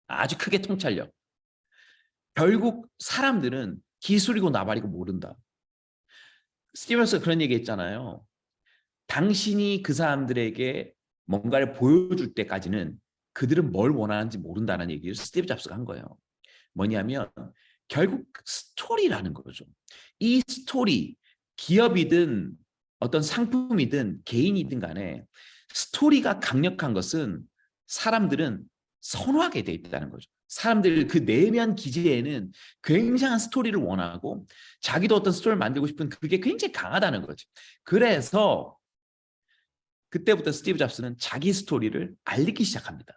아주 크게 통찰력. 결국 사람들은 기술이고 나발이고 모른다. 스티븐스가 그런 얘기 했잖아요. 당신이 그 사람들에게 뭔가를 보여줄 때까지는 그들은 뭘 원하는지 모른다는 얘기를 스티브 잡스가 한 거예요. 뭐냐면 결국 스토리라는 거죠. 이 스토리, 기업이든 어떤 상품이든 개인이든 간에 스토리가 강력한 것은 사람들은 선호하게 돼 있다는 거죠. 사람들 그 내면 기제에는 굉장한 스토리를 원하고 자기도 어떤 스토리를 만들고 싶은 그게 굉장히 강하다는 거죠. 그래서 그때부터 스티브 잡스는 자기 스토리를 알리기 시작합니다.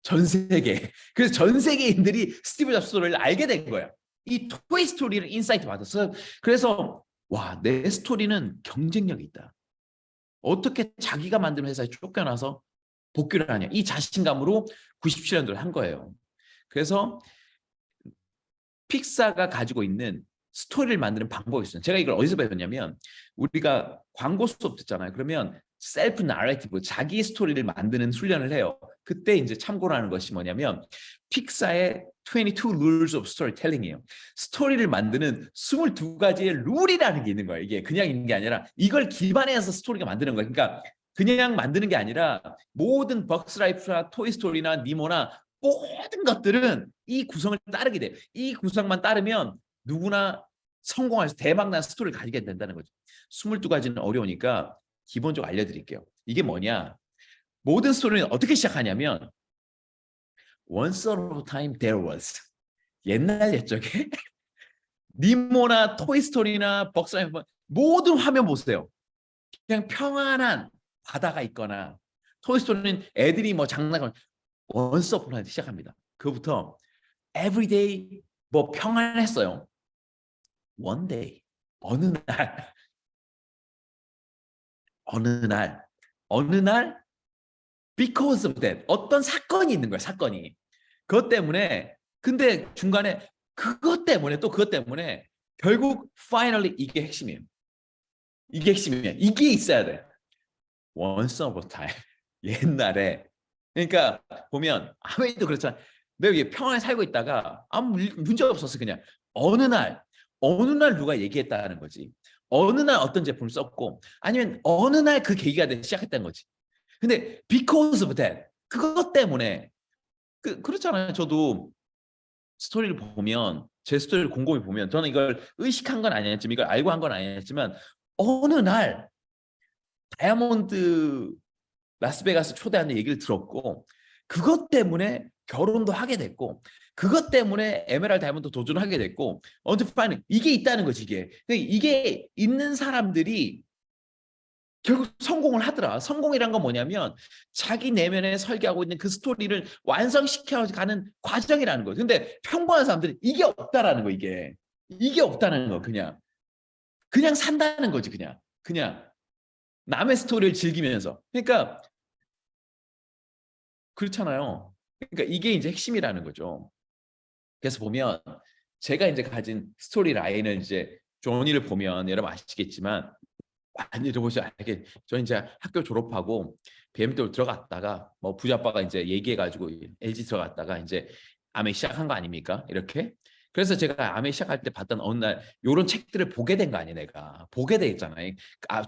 전 세계. 그래서 전 세계인들이 스티브 잡스 스토리를 알게 된 거예요. 이 토이 스토리를 인사이트 받았어요. 그래서 와, 내 스토리는 경쟁력이 있다. 어떻게 자기가 만든 회사에 쫓겨나서 복귀를 하냐. 이 자신감으로 97년도를 한 거예요. 그래서 픽사가 가지고 있는 스토리를 만드는 방법이 있어요. 제가 이걸 어디서 배웠냐면 우리가 광고 수업 듣잖아요. 그러면 셀프 나레이티브, 자기 스토리를 만드는 훈련을 해요. 그때 이제 참고로 하는 것이 뭐냐면 픽사의 22 Rules of Storytelling이에요. 스토리를 만드는 22가지의 룰이라는 게 있는 거예요. 이게 그냥 있는 게 아니라 이걸 기반해서 스토리가 만드는 거예요. 그러니까 그냥 만드는 게 아니라 모든 벅스라이프나 토이스토리나 니모나 모든 것들은 이 구성을 따르게 돼요. 이 구성만 따르면 누구나 성공해서 대박난 스토리를 가지게 된다는 거죠. 22가지는 어려우니까 기본적으로 알려드릴게요. 이게 뭐냐? 모든 스토리는 어떻게 시작하냐면 Once upon a time there was. 옛날 옛적에 니모나 토이스토리나 벅스라이프 모든 화면 보세요. 그냥 평안한 바다가 있거나, 토이스토리는 애들이 뭐 장난감, Once upon a time 시작합니다. 그부터 everyday 뭐 평안했어요. One day, 어느 날 because of that 어떤 사건이 있는 거야. 사건이. 그것 때문에, 근데 중간에 그것 때문에 결국 finally 이게 핵심이에요. 이게 핵심이에요. 이게 있어야 돼. Once upon a time. 옛날에. 그러니까 보면 아메리도 그렇잖아. 내가 이게 평안히 살고 있다가 아무 문제 없었어. 그냥 어느 날 누가 얘기했다는 거지. 어느 날 어떤 제품을 썼고, 아니면 어느 날 그 계기가 시작했다는 거지. 근데 because of that, 그것 때문에 그렇잖아요. 저도 스토리를 보면, 제 스토리를 곰곰이 보면, 저는 이걸 의식한 건 아니었지만, 이걸 알고 한 건 아니었지만, 어느 날 다이아몬드 라스베가스 초대하는 얘기를 들었고, 그것 때문에 결혼도 하게 됐고, 그것 때문에 에메랄드 다이아몬드 도전을 하게 됐고, 이게 있다는 거지. 이게 있는 사람들이 결국 성공을 하더라. 성공이란 건 뭐냐면 자기 내면에 설계하고 있는 그 스토리를 완성시켜가는 과정이라는 거예요. 근데 평범한 사람들은 이게 없다라는 거. 이게 없다는 거. 그냥 산다는 거지. 그냥 남의 스토리를 즐기면서. 그러니까 그렇잖아요. 그러니까 이게 이제 핵심이라는 거죠. 그래서 보면 제가 이제 가진 스토리 라인을 이제 조니를 보면 여러분 아시겠지만, 많이 들어보시 알게, 저 이제 학교 졸업하고 BMW 들어갔다가 뭐 부자빠가 이제 얘기해가지고 LG 들어갔다가 이제 아메 시작한 거 아닙니까? 이렇게. 그래서 제가 아메 시작할 때 봤던 어느 날 이런 책들을 보게 된 거 아니에요. 내가 보게 되잖아요.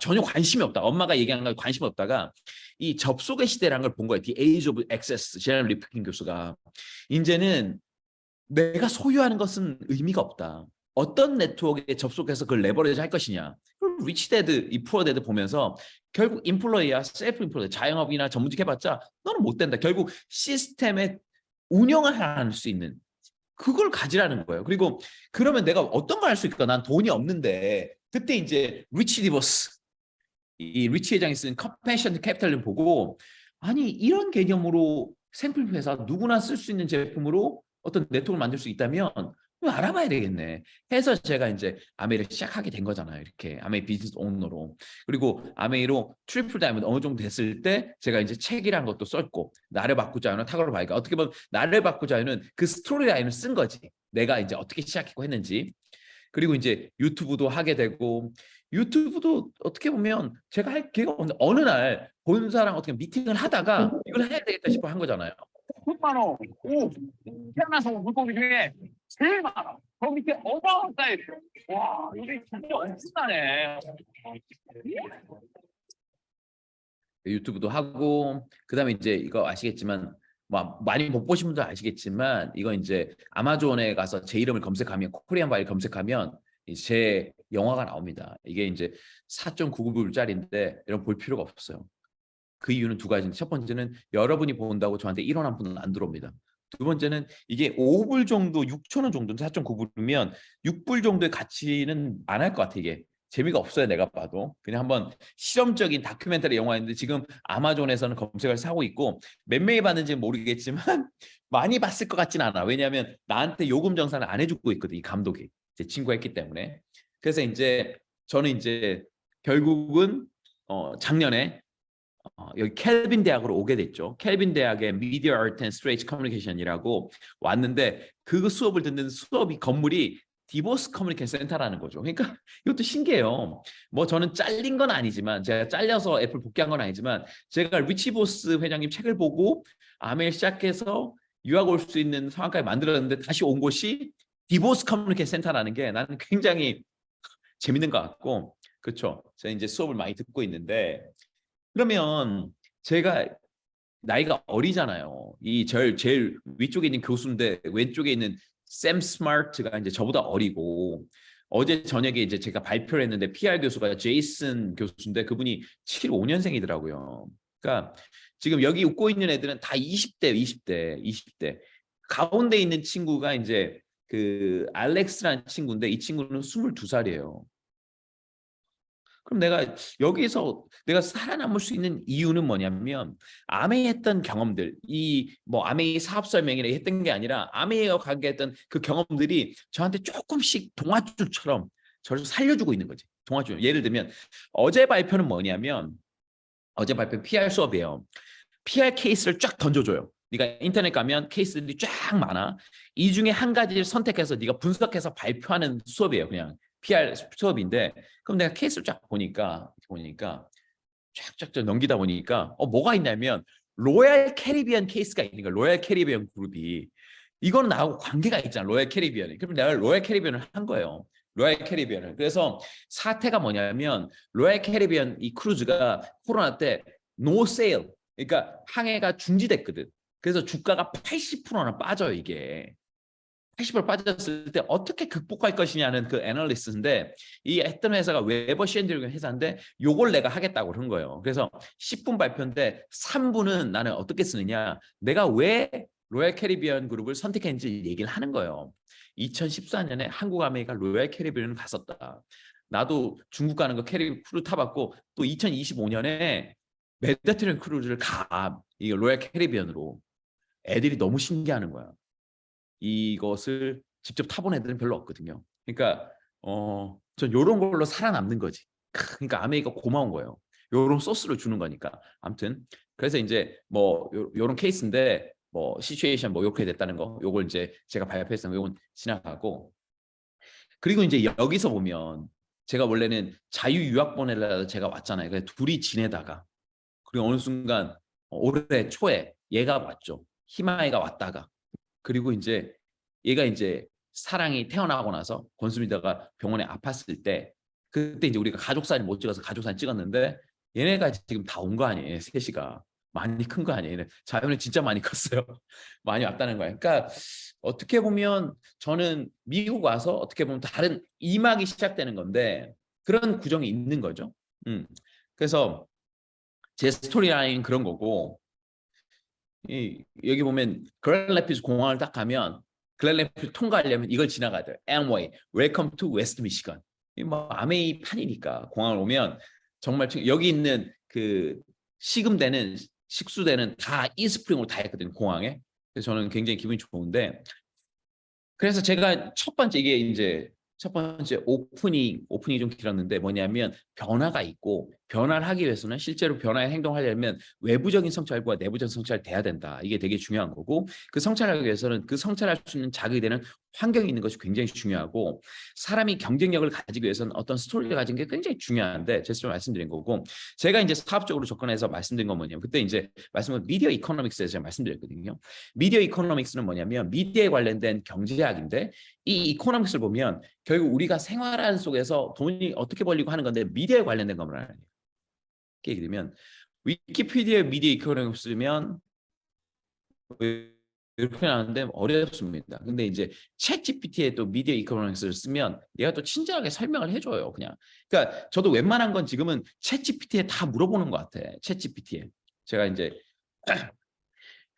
전혀 관심이 없다. 엄마가 얘기한 거 관심 없다가 이 접속의 시대라는 걸 본 거예요. The Age of Access. 제널 리프킨 교수가 이제는 내가 소유하는 것은 의미가 없다. 어떤 네트워크에 접속해서 그걸 레버리지 할 것이냐. 리치데드, 이 푸어데드 보면서 결국 인플로이야, 셀프 인플로이, 자영업이나 전문직 해봤자 너는 못 된다. 결국 시스템에 운영을 할 수 있는 그걸 가지라는 거예요. 그리고 그러면 내가 어떤 걸 할 수 있을까? 난 돈이 없는데 그때 이제 리치 디버스 이 리치 회장이 쓴 컴패션 캐피탈을 보고 아니 이런 개념으로 샘플 회사 누구나 쓸 수 있는 제품으로 어떤 네트워크를 만들 수 있다면 알아봐야 되겠네 해서 제가 이제 아메이를 시작하게 된 거잖아요. 이렇게 아메이 비즈니스 오너로. 그리고 아메이로 트리플 다이아몬드 어느 정도 됐을 때 제가 이제 책이란 것도 썼고 나를 바꾸자는 탁월로 바이가 어떻게 보면 나를 바꾸자는 그 스토리 라인을 쓴 거지. 내가 이제 어떻게 시작했고 했는지. 그리고 이제 유튜브도 하게 되고 유튜브도 어떻게 보면 제가 할 기회가 없는데 어느 날 본사랑 어떻게 미팅을 하다가 이걸 해야 되겠다 싶어 한 거잖아요. 10만 원. 오, 태어나서 물고기 중에 제일 많아. 저 밑에 어마어마한 사이즈. 와, 이게 진짜 엄청나네. 유튜브도 하고 그다음에 이제 이거 아시겠지만 뭐 많이 못 보신 분들 아시겠지만 이거 이제 아마존에 가서 제 이름을 검색하면 코리안 바이 검색하면 제 영화가 나옵니다. 이게 이제 4.99불짜리인데 여러분 볼 필요가 없어요. 그 이유는 두 가지인데 첫 번째는 여러분이 본다고 저한테 1원 한 푼은 안 들어옵니다. 두 번째는 이게 5불 정도 6천 원 정도 4.9불이면 6불 정도의 가치는 안 할 것 같아. 이게 재미가 없어요. 내가 봐도 그냥 한번 실험적인 다큐멘터리 영화인데 지금 아마존에서는 검색을 사고 있고 몇 명이 봤는지는 모르겠지만 많이 봤을 것 같진 않아. 왜냐하면 나한테 요금 정산을 안 해주고 있거든. 이 감독이 제 친구가 했기 때문에. 그래서 이제 저는 이제 결국은 작년에 여기 켈빈 대학으로 오게 됐죠. 켈빈 대학의 미디어 아트 앤 스트레이트 커뮤니케이션이라고 왔는데 그 수업을 듣는 수업이 건물이 디보스 커뮤니케이션 센터라는 거죠. 그러니까 이것도 신기해요. 뭐 저는 잘린 건 아니지만 제가 잘려서 애플 복귀한 건 아니지만 제가 리치보스 회장님 책을 보고 아메일 시작해서 유학 올 수 있는 상황까지 만들었는데 다시 온 곳이 디보스 커뮤니케이션 센터라는 게 나는 굉장히 재밌는 것 같고 그렇죠. 제가 이제 수업을 많이 듣고 있는데 그러면 제가 나이가 어리잖아요. 이 제일 위쪽에 있는 교수인데 왼쪽에 있는 샘 스마트가 이제 저보다 어리고 어제 저녁에 이제 제가 발표를 했는데 PR 교수가 제이슨 교수인데 그분이 75년생이더라고요. 그러니까 지금 여기 웃고 있는 애들은 다 20대. 가운데 있는 친구가 이제 그 알렉스라는 친구인데 이 친구는 22살이에요. 그럼 내가 여기서 내가 살아남을 수 있는 이유는 뭐냐면 아메이 했던 경험들 이 뭐 아메이 사업 설명이라 했던 게 아니라 아메이와 관계했던 그 경험들이 저한테 조금씩 동아줄처럼 저를 살려주고 있는 거지. 동아줄. 예를 들면 어제 발표는 뭐냐면 어제 발표 PR 수업이에요. PR 케이스를 쫙 던져줘요. 네가 인터넷 가면 케이스들이 쫙 많아. 이 중에 한 가지를 선택해서 네가 분석해서 발표하는 수업이에요. 그냥 PR 수업인데 그럼 내가 케이스를 쫙 보니까 쫙쫙쫙 넘기다 보니까 뭐가 있냐면 로얄 캐리비안 케이스가 있는 거야. 로얄 캐리비안 그룹이 이거는 나하고 관계가 있잖아. 로얄 캐리비안이. 그럼 내가 로얄 캐리비안을 한 거예요. 로얄 캐리비안을. 그래서 사태가 뭐냐면 로얄 캐리비안 이 크루즈가 코로나 때 노 세일 그러니까 항해가 중지됐거든. 그래서 주가가 80%나 빠져요. 이게 80% 빠졌을 때 어떻게 극복할 것이냐는 그 애널리스트인데 이 했던 회사가 웨버 샌들링 회사인데 요걸 내가 하겠다고 그런 거예요. 그래서 10분 발표인데 3분은 나는 어떻게 쓰느냐 내가 왜 로얄 캐리비안 그룹을 선택했는지 얘기를 하는 거예요. 2014년에 한국 아메리카 로얄 캐리비안을 갔었다. 나도 중국 가는 거 캐리비안 크루 타봤고 또 2025년에 메디테리언 크루즈를 이 로얄 캐리비안으로 애들이 너무 신기하는 거야. 이것을 직접 타본 애들은 별로 없거든요. 그러니까 전 이런 걸로 살아남는 거지. 그러니까 아메리카 고마운 거예요. 요런 소스를 주는 거니까. 아무튼 그래서 이제 뭐 요런 케이스인데 뭐 시츄에이션 뭐 이렇게 됐다는 거 요걸 이제 제가 발표했으면 요건 지나가고 그리고 이제 여기서 보면 제가 원래는 자유 유학 보내려다 제가 왔잖아요. 그래서 둘이 지내다가 그리고 어느 순간 올해 초에 얘가 왔죠. 희마이가 왔다가 그리고 이제 얘가 이제 사랑이 태어나고 나서 권수미다가 병원에 아팠을 때 그때 이제 우리가 가족 사진 못 찍어서 가족 사진 찍었는데 얘네가 지금 다 온 거 아니에요. 셋이가 많이 큰 거 아니에요. 자연은 진짜 많이 컸어요. 많이 왔다는 거예요. 그러니까 어떻게 보면 저는 미국 와서 어떻게 보면 다른 2막이 시작되는 건데 그런 구정이 있는 거죠. 그래서 제 스토리라인 그런 거고 여기 보면 그랜드 래피드 공항을 딱 가면 글렌래필 통과하려면 이걸 지나가야 돼요. Amway, Welcome to West Michigan. 뭐 아메이 판이니까 공항을 오면 정말 여기 있는 그 식음대는 식수대는 다 이스프링으로 다 했거든요, 공항에. 그래서 저는 굉장히 기분이 좋은데, 그래서 제가 첫 번째 이게 이제 첫 번째 오프닝이 좀 길었는데 뭐냐면 변화가 있고 변화를 하기 위해서는 실제로 변화에 행동하려면 외부적인 성찰과 내부적인 성찰이 돼야 된다. 이게 되게 중요한 거고 그 성찰하기 위해서는 그 성찰할 수 있는 자극이 되는 환경이 있는 것이 굉장히 중요하고 사람이 경쟁력을 가지기 위해서는 어떤 스토리를 가진 게 굉장히 중요한데 제가 말씀드린 거고 제가 이제 사업적으로 접근해서 말씀드린 건 뭐냐면 그때 이제 말씀은 미디어 이코노믹스에서 제가 말씀드렸거든요. 미디어 이코노믹스는 뭐냐면 미디어에 관련된 경제학인데 이 이코노믹스를 보면 결국 우리가 생활하는 속에서 돈이 어떻게 벌리고 하는 건데 미디어에 관련된 것만 하는 거예요. 예를 들면 위키피디아에 미디어 이코노믹스 쓰면 이렇게 나오는데 어렵습니다. 근데 이제 챗GPT에 또 미디어 이코노믹스를 쓰면 얘가 또 친절하게 설명을 해줘요. 그냥. 그러니까 저도 웬만한 건 지금은 챗GPT에 다 물어보는 것 같아. 챗GPT에. 제가 이제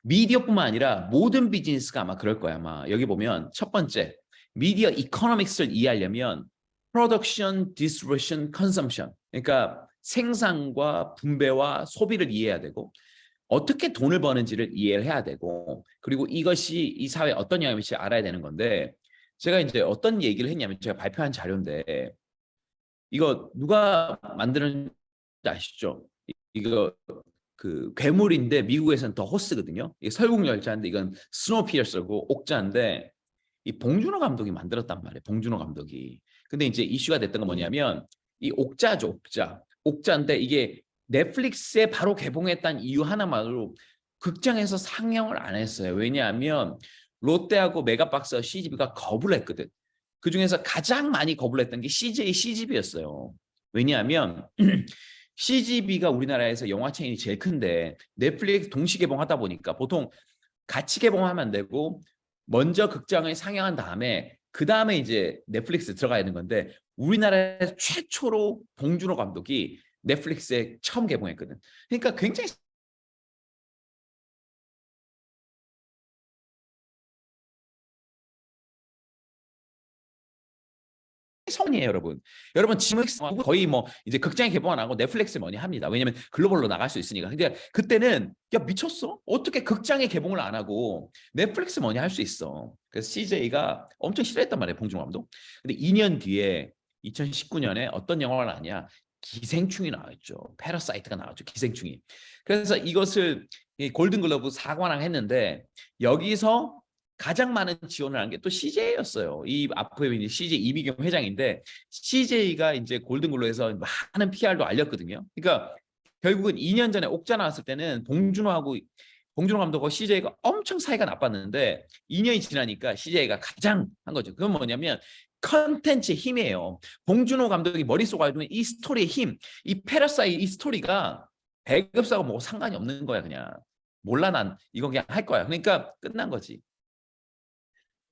미디어뿐만 아니라 모든 비즈니스가 아마 그럴 거야. 아마 여기 보면 첫 번째 미디어 이코노믹스를 이해하려면 프로덕션, 디스트리뷰션, 컨섬션 그러니까 생산과 분배와 소비를 이해해야 되고 어떻게 돈을 버는지를 이해를 해야 되고 그리고 이것이 이 사회에 어떤 영향을 미칠지 알아야 되는 건데 제가 이제 어떤 얘기를 했냐면 제가 발표한 자료인데 이거 누가 만드는지 아시죠? 이거 그 괴물인데 미국에서는 더 호스거든요. 이게 설국열차인데 이건 스노우피어스고 옥자인데 이 봉준호 감독이 만들었단 말이에요. 봉준호 감독이. 근데 이제 이슈가 됐던 건 뭐냐면 이 옥자죠, 옥자인데 이게 넷플릭스에 바로 개봉했다는 이유 하나만으로 극장에서 상영을 안 했어요. 왜냐하면 롯데하고 메가박스와 CGV가 거부를 했거든. 그 중에서 가장 많이 거부를 했던 게 CJ, CGV였어요. 왜냐하면 CGV가 우리나라에서 영화 체인이 제일 큰데 넷플릭스 동시 개봉하다 보니까 보통 같이 개봉하면 안 되고 먼저 극장을 상영한 다음에 그 다음에 이제 넷플릭스 들어가야 되는 건데 우리나라에서 최초로 봉준호 감독이 넷플릭스에 처음 개봉했거든. 그러니까 굉장히 성이에요, 여러분. 여러분 지금 거의 뭐 이제 극장에 개봉 안 하고 넷플릭스 뭐니 합니다. 왜냐면 글로벌로 나갈 수 있으니까. 근데 그때는 야 미쳤어? 어떻게 극장에 개봉을 안 하고 넷플릭스 뭐니 할 수 있어? 그래서 CJ가 엄청 싫어했단 말이에요, 봉준호 감독. 근데 2년 뒤에 2019년에 어떤 영화가 나왔냐? 기생충이 나왔죠. 패러사이트가 나왔죠. 기생충이. 그래서 이것을 골든글러브 사관왕 했는데 여기서 가장 많은 지원을 한 게 또 CJ였어요. 이 앞에 이제 CJ 이미경 회장인데 CJ가 이제 골든글로에서 많은 PR도 알렸거든요. 그러니까 결국은 2년 전에 옥자 나왔을 때는 봉준호 감독과 CJ가 엄청 사이가 나빴는데 2년이 지나니까 CJ가 가장 한 거죠. 그건 뭐냐면 컨텐츠의 힘이에요. 봉준호 감독이 머릿속에 알고 있는 이 스토리의 힘, 이 패러사이 이 스토리가 배급사고 뭐 상관이 없는 거야 그냥. 몰라 난 이거 그냥 할 거야. 그러니까 끝난 거지.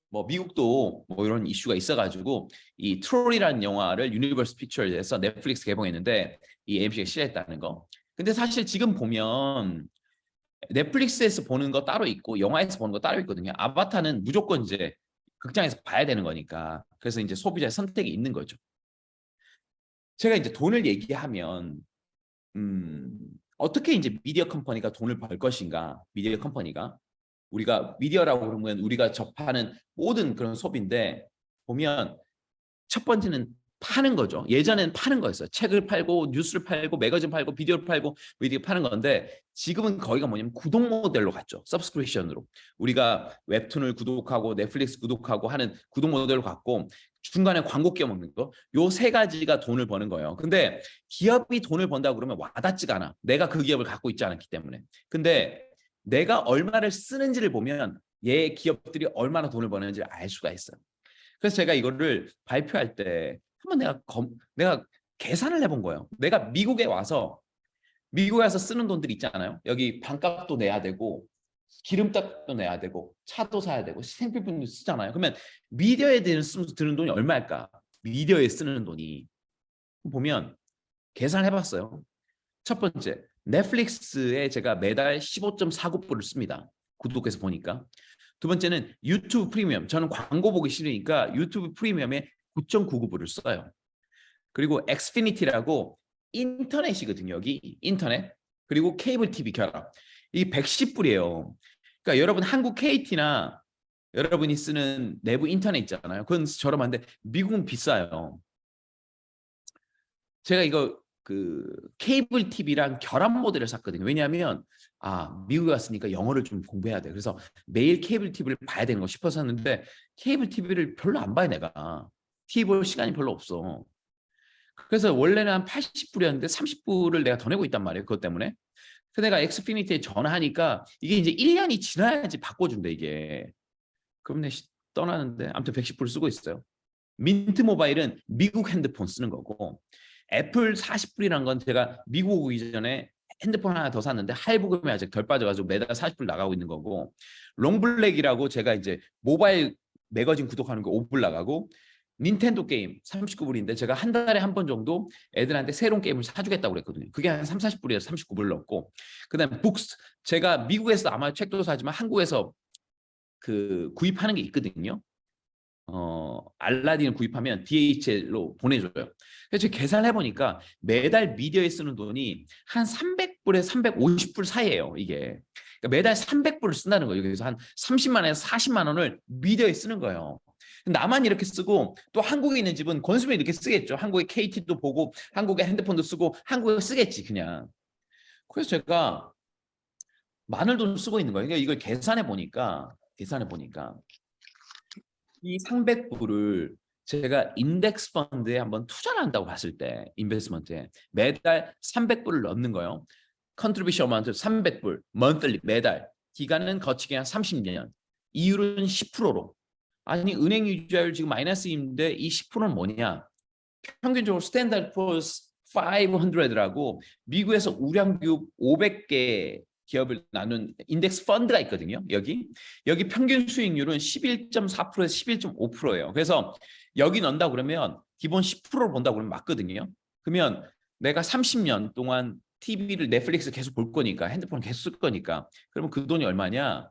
뭐 미국도 뭐 이런 이슈가 있어가지고 이 트롤이라는 영화를 유니버설 픽처즈에서 넷플릭스 개봉했는데 이 AMC가 싫어했다는 거. 근데 사실 지금 보면 넷플릭스에서 보는 거 따로 있고 영화에서 보는 거 따로 있거든요. 아바타는 무조건 이제 극장에서 봐야 되는 거니까. 그래서 이제 소비자의 선택이 있는 거죠. 제가 이제 돈을 얘기하면 어떻게 이제 미디어 컴퍼니가 돈을 벌 것인가? 미디어 컴퍼니가 우리가 미디어라고 그러면 우리가 접하는 모든 그런 소비인데 보면 첫 번째는 파는 거죠. 예전에는 파는 거였어요. 책을 팔고 뉴스를 팔고 매거진 팔고 비디오를 팔고 미디어 파는 건데 지금은 거기가 뭐냐면 구독 모델로 갔죠. 서브스크립션으로. 우리가 웹툰을 구독하고 넷플릭스 구독하고 하는 구독 모델로 갔고 중간에 광고 끼워먹는 거. 요 세 가지가 돈을 버는 거예요. 근데 기업이 돈을 번다고 그러면 와닿지가 않아. 내가 그 기업을 갖고 있지 않았기 때문에. 근데 내가 얼마를 쓰는지를 보면 얘 기업들이 얼마나 돈을 버는지를 알 수가 있어요. 그래서 제가 이거를 발표할 때 한번 내가 계산을 해본 거예요. 내가 미국에 와서 쓰는 돈들이 있잖아요. 여기 방값도 내야 되고 기름값도 내야 되고 차도 사야 되고 생필품도 쓰잖아요. 그러면 미디어에 드는 돈이 얼마일까? 미디어에 쓰는 돈이 보면 계산을 해봤어요. 첫 번째 넷플릭스에 제가 매달 15.49불을 씁니다. 구독해서 보니까 두 번째는 유튜브 프리미엄. 저는 광고 보기 싫으니까 유튜브 프리미엄에 9.99불을 써요. 그리고 엑스피니티라고 인터넷이거든요. 여기 인터넷. 그리고 케이블 TV 결합. 이게 110불이에요. 그러니까 여러분 한국 KT나 여러분이 쓰는 내부 인터넷 있잖아요. 그건 저렴한데 미국은 비싸요. 제가 이거 그 케이블 TV랑 결합 모델을 샀거든요. 왜냐하면 미국에 왔으니까 영어를 좀 공부해야 돼. 그래서 매일 케이블 TV를 봐야 되는 거 싶어서 샀는데 케이블 TV를 별로 안 봐요, 내가. TV 볼 시간이 별로 없어. 그래서 원래는 한 80불이었는데 30불을 내가 더 내고 있단 말이에요. 그것 때문에. 그래서 내가 엑스피니티에 전화하니까 이게 이제 1년이 지나야지 바꿔준대, 이게. 그럼 내가 떠나는데 아무튼 110불 쓰고 있어요. 민트 모바일은 미국 핸드폰 쓰는 거고, 애플 40불이라는 건 제가 미국 오기 전에 핸드폰 하나 더 샀는데 할부금이 아직 덜 빠져가지고 매달 40불 나가고 있는 거고, 롱블랙이라고 제가 이제 모바일 매거진 구독하는 거 5불 나가고, 닌텐도 게임 39불인데 제가 한 달에 한 번 정도 애들한테 새로운 게임을 사주겠다고 그랬거든요. 그게 한 30~40불이어서 39불 넣었고, 그다음에 북스, 제가 미국에서 아마 책도 사지만 한국에서 그 구입하는 게 있거든요. 알라딘을 구입하면 DHL로 보내줘요. 그래서 제가 계산해 보니까 매달 미디어에 쓰는 돈이 한 300불에 350불 사이예요, 이게. 그러니까 매달 300불을 쓴다는 거예요. 그래서 한 30만에서 40만 원을 미디어에 쓰는 거예요. 나만 이렇게 쓰고 또 한국에 있는 집은 건수면 이렇게 쓰겠죠. 한국의 KT도 보고 한국의 핸드폰도 쓰고 한국에 쓰겠지, 그냥. 그래서 제가 많은 돈을 쓰고 있는 거예요. 그러니까 이걸 계산해 보니까 이 300불을 제가 인덱스 펀드에 한번 투자를 한다고 봤을 때, 인베스트먼트에 매달 300불을 넣는 거예요. 컨트리뷰션 어마운트 300불, monthly 매달. 기간은 거치게 한 30년. 이율은 10%로. 아니, 은행 이자율 지금 마이너스인데 이 10%는 뭐냐? 평균적으로 스탠다드 포어스 500라고 미국에서 우량규 500개 기업을 나눈 인덱스 펀드가 있거든요. 여기 평균 수익률은 11.4%에서 11.5%예요. 그래서 여기 넣는다 그러면 기본 10%를 본다고 그러면 맞거든요. 그러면 내가 30년 동안 TV를 넷플릭스 계속 볼 거니까, 핸드폰을 계속 쓸 거니까, 그러면 그 돈이 얼마냐?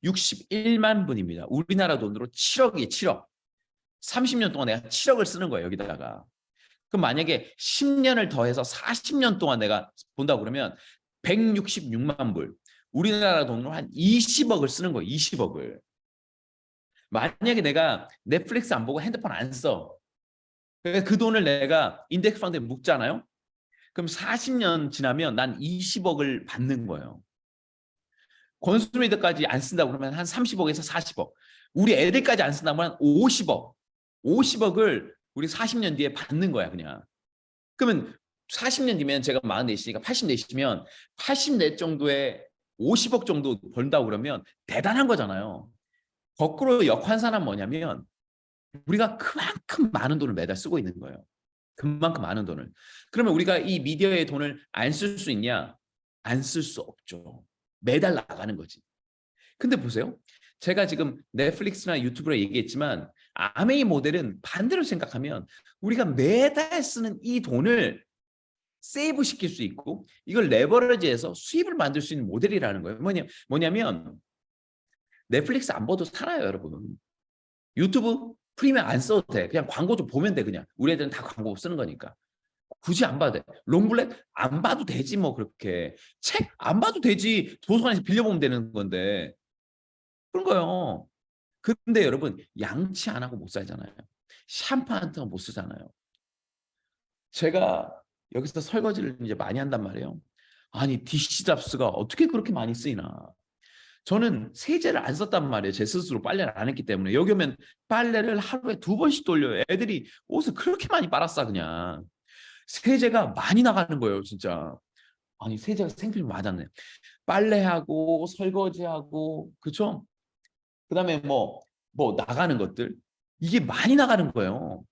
61만 분입니다. 우리나라 돈으로 7억이에요. 7억. 30년 동안 내가 7억을 쓰는 거예요, 여기다가. 그럼 만약에 10년을 더해서 40년 동안 내가 본다고 그러면 166만 불. 우리나라 돈으로 한 20억을 쓰는 거예요. 20억을. 만약에 내가 넷플릭스 안 보고 핸드폰 안 써. 그러니까 그 돈을 내가 인덱스 펀드에 묵잖아요. 그럼 40년 지나면 난 20억을 받는 거예요. 건수미들까지 안 쓴다고 그러면 한 30억에서 40억. 우리 애들까지 안 쓴다고 하면 50억. 50억을 우리 40년 뒤에 받는 거야, 그냥. 그러면 40년 뒤면 제가 44시니까 84시면 84 정도에 50억 정도 번다고 그러면 대단한 거잖아요. 거꾸로 역환산은 뭐냐면 우리가 그만큼 많은 돈을 매달 쓰고 있는 거예요. 그만큼 많은 돈을. 그러면 우리가 이 미디어의 돈을 안 쓸 수 있냐? 안 쓸 수 없죠. 매달 나가는 거지. 근데 보세요. 제가 지금 넷플릭스나 유튜브로 얘기했지만 아메이 모델은 반대로 생각하면 우리가 매달 쓰는 이 돈을 세이브 시킬 수 있고 이걸 레버리지해서 수입을 만들 수 있는 모델이라는 거예요. 뭐냐면 넷플릭스 안 봐도 살아요, 여러분. 유튜브 프리미엄 안 써도 돼. 그냥 광고 좀 보면 돼, 그냥. 우리 애들은 다 광고 쓰는 거니까. 굳이 안 봐도 돼. 롱블랙 안 봐도 되지, 뭐. 그렇게 책 안 봐도 되지. 도서관에서 빌려보면 되는 건데. 그런 거요. 근데 여러분 양치 안 하고 못 살잖아요. 샴푸 한 통 못 쓰잖아요. 제가 여기서 설거지를 이제 많이 한단 말이에요. 아니, 디시 잡스가 어떻게 그렇게 많이 쓰이나. 저는 세제를 안 썼단 말이에요. 제 스스로 빨래를 안 했기 때문에. 여기 오면 빨래를 하루에 2번씩 돌려요. 애들이 옷을 그렇게 많이 빨았어, 그냥. 세제가 많이 나가는 거예요, 진짜. 아니, 세제가 생필품 맞았네. 빨래하고 설거지하고, 그렇죠? 그다음에 뭐 나가는 것들, 이게 많이 나가는 거예요.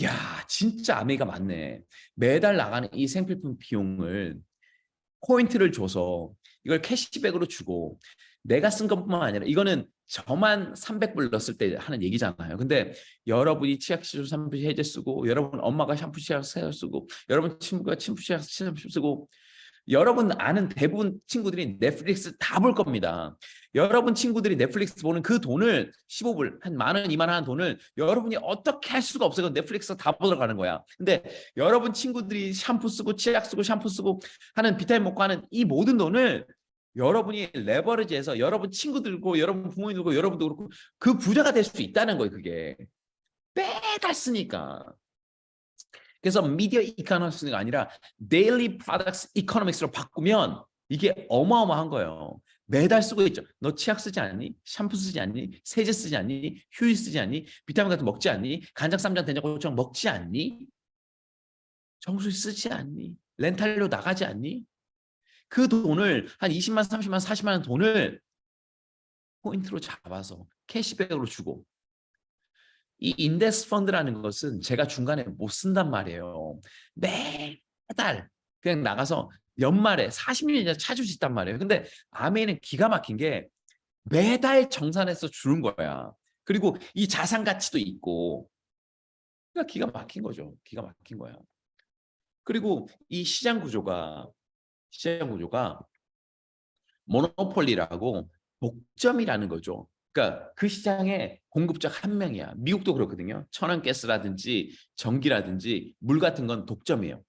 이야, 진짜 아메이가 많네. 매달 나가는 이 생필품 비용을 포인트를 줘서 이걸 캐시백으로 주고, 내가 쓴 것뿐만 아니라 이거는 저만 300불 넣었을 때 하는 얘기잖아요. 근데 여러분이 치약 샴푸 세제 쓰고, 여러분 엄마가 샴푸 치약 세제 쓰고, 여러분 친구가 샴푸 치약 샴푸 쓰고, 여러분 아는 대부분 친구들이 넷플릭스 다 볼 겁니다. 여러분 친구들이 넷플릭스 보는 그 돈을 15불, 한 10,000원, 20,000원 하는 돈을 여러분이 어떻게 할 수가 없어요. 넷플릭스 다 보러 가는 거야. 근데 여러분 친구들이 샴푸 쓰고 치약 쓰고 샴푸 쓰고 하는 비타민 먹고 하는 이 모든 돈을 여러분이 레버리지해서 여러분 친구들고 여러분 부모님들고 여러분도 그렇고 그 부자가 될 수 있다는 거예요. 그게 매달 쓰니까. 그래서 미디어 이코노믹스가 아니라 데일리 프로덕트 이코노믹스로 바꾸면 이게 어마어마한 거예요. 매달 쓰고 있죠. 너 치약 쓰지 않니? 샴푸 쓰지 않니? 세제 쓰지 않니? 휴지 쓰지 않니? 비타민 같은 거 먹지 않니? 간장, 쌈장, 된장고추장 먹지 않니? 정수리 쓰지 않니? 렌탈료 나가지 않니? 그 돈을 한 20만, 30만, 40만 원 돈을 포인트로 잡아서 캐시백으로 주고, 이 인덱스 펀드라는 것은 제가 중간에 못 쓴단 말이에요. 매달 그냥 나가서 연말에 40년이나 찾을 수 있단 말이에요. 근데 아메이는 기가 막힌 게 매달 정산해서 주는 거야. 그리고 이 자산 가치도 있고, 그러니까 기가 막힌 거죠. 기가 막힌 거야. 그리고 이 시장 구조가 모노폴리라고 독점이라는 거죠. 그러니까 그 시장에 공급적 한 명이야. 미국도 그렇거든요. 천연가스라든지 전기라든지 물 같은 건 독점이에요.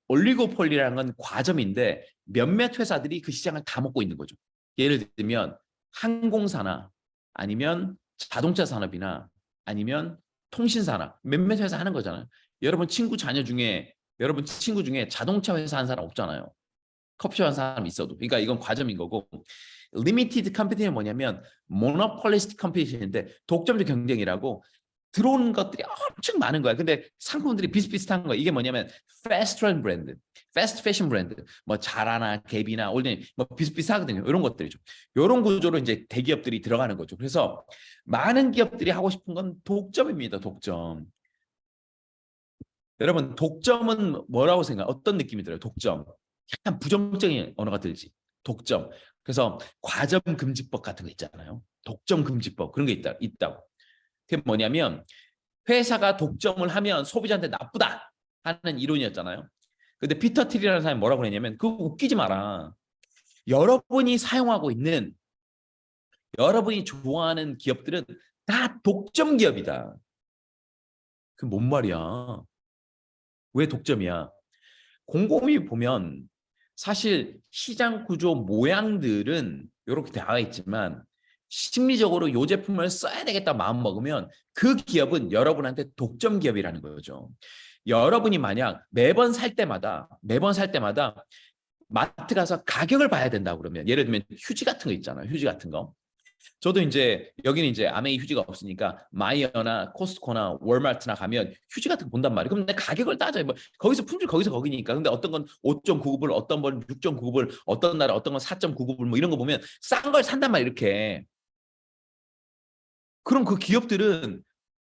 올리고폴리라는 건 과점인데 몇몇 회사들이 그 시장을 다 먹고 있는 거죠. 예를 들면 항공사나 아니면 자동차 산업이나 아니면 통신산업 몇몇 회사 하는 거잖아요. 여러분 친구 중에 자동차 회사 한 사람 없잖아요. 커피숍 한 사람 있어도. 그러니까 이건 과점인 거고, 리미티드 컴피티는 뭐냐면 모노폴리스틱 컴피티션인데 독점적 경쟁이라고 들어오는 것들이 엄청 많은 거야. 근데 상품들이 비슷비슷한 거야. 이게 뭐냐면 패스트 브랜드, 패스트 패션 브랜드, 뭐 자라나 갭이나 올드니 뭐 비슷비슷하거든요. 이런 것들이죠. 이런 구조로 이제 대기업들이 들어가는 거죠. 그래서 많은 기업들이 하고 싶은 건 독점입니다. 독점. 여러분 독점은 뭐라고 생각? 어떤 느낌이 들어요? 독점. 약간 부정적인 언어가 들지. 독점. 그래서 과점 금지법 같은 거 있잖아요. 독점 금지법 그런 게 있다고. 그게 뭐냐면 회사가 독점을 하면 소비자한테 나쁘다 하는 이론이었잖아요. 근데 피터 틸이라는 사람이 뭐라고 그랬냐면 그거 웃기지 마라. 여러분이 사용하고 있는 여러분이 좋아하는 기업들은 다 독점 기업이다. 그 뭔 말이야? 왜 독점이야? 곰곰이 보면 사실 시장 구조 모양들은 이렇게 되어 있지만 심리적으로 이 제품을 써야 되겠다 마음 먹으면 그 기업은 여러분한테 독점 기업이라는 거죠. 여러분이 만약 매번 살 때마다 마트 가서 가격을 봐야 된다 그러면 예를 들면 휴지 같은 거 있잖아요. 휴지 같은 거. 저도 이제 여기는 이제 아메이 휴지가 없으니까 마이어나 코스트코나 월마트나 가면 휴지 같은 거 본단 말이에요. 그럼 내 가격을 따져요. 뭐 거기서 품질 거기서 거기니까. 근데 어떤 건 5.99불, 어떤 건 6.99불, 어떤 날은 어떤 건 4.99불 뭐 이런 거 보면 싼 걸 산단 말이에요. 이렇게. 그럼 그 기업들은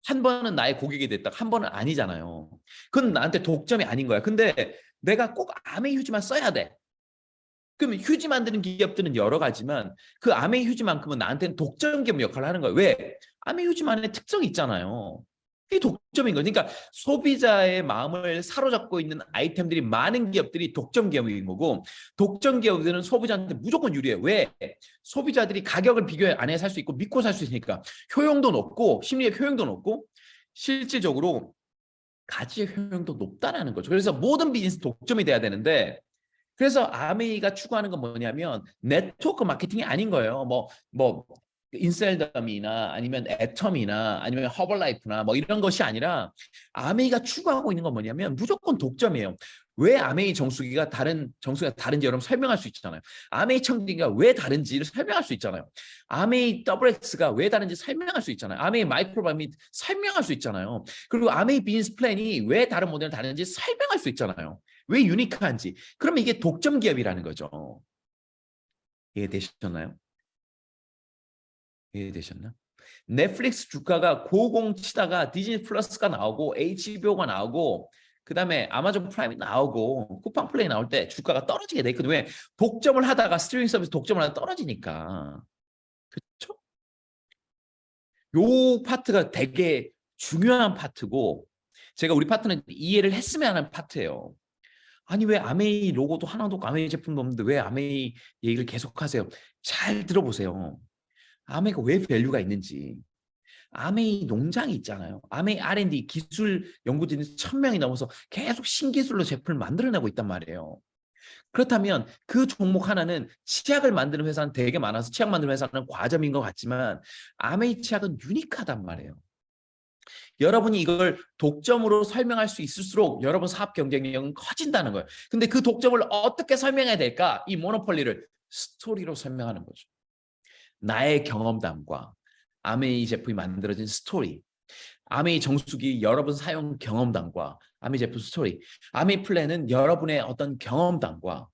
한 번은 나의 고객이 됐다, 한 번은 아니잖아요. 그건 나한테 독점이 아닌 거야. 근데 내가 꼭 아메이 휴지만 써야 돼. 그러면 휴지 만드는 기업들은 여러 가지만 그 아메이 휴지만큼은 나한테는 독점 기업 역할을 하는 거예요. 왜? 아메이 휴지만의 특성이 있잖아요. 이게 독점인 거죠. 그러니까 소비자의 마음을 사로잡고 있는 아이템들이 많은 기업들이 독점 기업인 거고, 독점 기업들은 소비자한테 무조건 유리해요. 왜? 소비자들이 가격을 비교 안 해 살 수 있고 믿고 살 수 있으니까. 효용도 높고 심리적 효용도 높고 실질적으로 가치 효용도 높다라는 거죠. 그래서 모든 비즈니스 독점이 돼야 되는데, 그래서 아메이가 추구하는 건 뭐냐면 네트워크 마케팅이 아닌 거예요. 뭐 인셀덤이나 아니면 애텀이나 아니면 허벌라이프나 뭐 이런 것이 아니라 아메이가 추구하고 있는 건 뭐냐면 무조건 독점이에요. 왜 아메이 정수기가 다른지 여러분 설명할 수 있잖아요. 아메이 청진기가 왜 다른지를 설명할 수 있잖아요. 아메이 WX가 왜 다른지 설명할 수 있잖아요. 아메이 마이크로바미 설명할 수 있잖아요. 그리고 아메이 비즈니스 플랜이 왜 다른 모델은 다른지 설명할 수 있잖아요. 왜 유니크한지. 그러면 이게 독점 기업이라는 거죠. 이해되셨나요? 이해되셨나? 넷플릭스 주가가 고공치다가 디즈니 플러스가 나오고 HBO가 나오고 그다음에 아마존 프라임이 나오고 쿠팡 플레이 나올 때 주가가 떨어지게 돼 있거든요. 왜? 독점을 하다가 스트리밍 서비스 독점을 하다 떨어지니까. 그렇죠? 요 파트가 되게 중요한 파트고 제가 우리 파트는 이해를 했으면 하는 파트예요. 아니 왜 아메이 로고도 하나도 없고 아메이 제품도 없는데 왜 아메이 얘기를 계속하세요? 잘 들어보세요. 아메이가 왜 밸류가 있는지. 아메이 농장이 있잖아요. 아메이 R&D 기술 연구진이 1000명이 넘어서 계속 신기술로 제품을 만들어내고 있단 말이에요. 그렇다면 그 종목 하나는 치약을 만드는 회사는 되게 많아서 치약 만드는 회사는 과점인 것 같지만 아메이 치약은 유니크하단 말이에요. 여러분이 이걸 독점으로 설명할 수 있을수록 여러분 사업 경쟁력은 커진다는 거예요. 근데 그 독점을 어떻게 설명해야 될까? 이 모노폴리를 스토리로 설명하는 거죠. 나의 경험담과 아메이 제품이 만들어진 스토리, 아메이 정수기 여러분 사용 경험담과 아메이 제품 스토리, 아메이 플랜은 여러분의 어떤 경험담과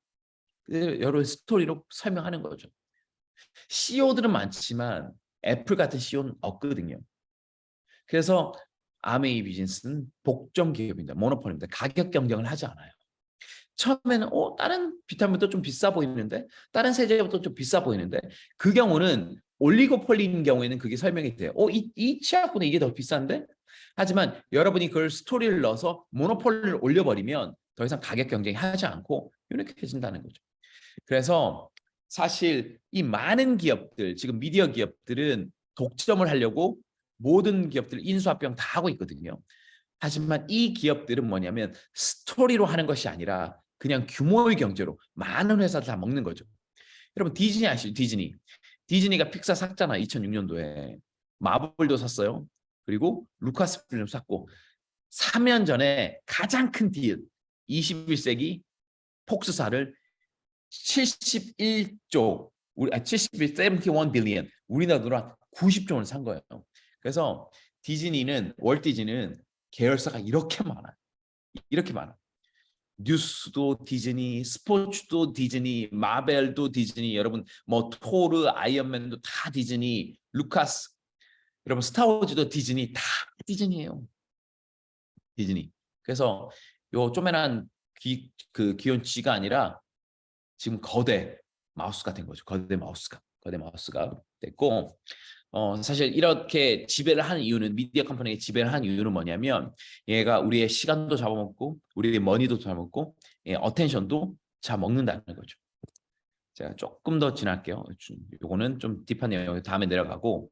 여러 스토리로 설명하는 거죠. CEO들은 많지만 애플 같은 CEO는 없거든요. 그래서 아메이 비즈니스는 복점 기업입니다. 모노폴입니다. 가격 경쟁을 하지 않아요. 처음에는 다른 비타민도 좀 비싸 보이는데 다른 세제부터 좀 비싸 보이는데 그 경우는 올리고폴리인 경우에는 그게 설명이 돼요. 이 치약보다 이게 더 비싼데? 하지만 여러분이 그걸 스토리를 넣어서 모노폴리를 올려버리면 더 이상 가격 경쟁이 하지 않고 유니크해진다는 거죠. 그래서 사실 이 많은 기업들, 지금 미디어 기업들은 독점을 하려고 모든 기업들 인수합병 다 하고 있거든요. 하지만 이 기업들은 뭐냐면 스토리로 하는 것이 아니라 그냥 규모의 경제로 많은 회사들 다 먹는 거죠. 여러분 디즈니 아시죠? 디즈니. 디즈니가 픽사 샀잖아. 2006년도에. 마블도 샀어요. 그리고 루카스필름 샀고 3년 전에 가장 큰 딜 21세기 폭스사를 71조 71 빌리언 우리나라 돈 90조 원을 산 거예요. 그래서 디즈니는 월트 디즈니는 계열사가 이렇게 많아요. 이렇게 많아. 뉴스도 디즈니, 스포츠도 디즈니, 마벨도 디즈니, 여러분 뭐 토르, 아이언맨도 다 디즈니, 루카스, 여러분 스타워즈도 디즈니, 다 디즈니예요. 디즈니. 그래서 요 쪼매난 귀여운 쥐가 아니라 지금 거대 마우스가 된 거죠. 거대 마우스가 됐고 사실 이렇게 지배를 하는 이유는 미디어 컴퍼니가 지배를 하는 이유는 뭐냐면 얘가 우리의 시간도 잡아먹고 우리의 머니도 잡아먹고 어텐션도 잡아먹는다는 거죠. 제가 조금 더 지날게요. 요거는 좀 딥한 내용 다음에 내려가고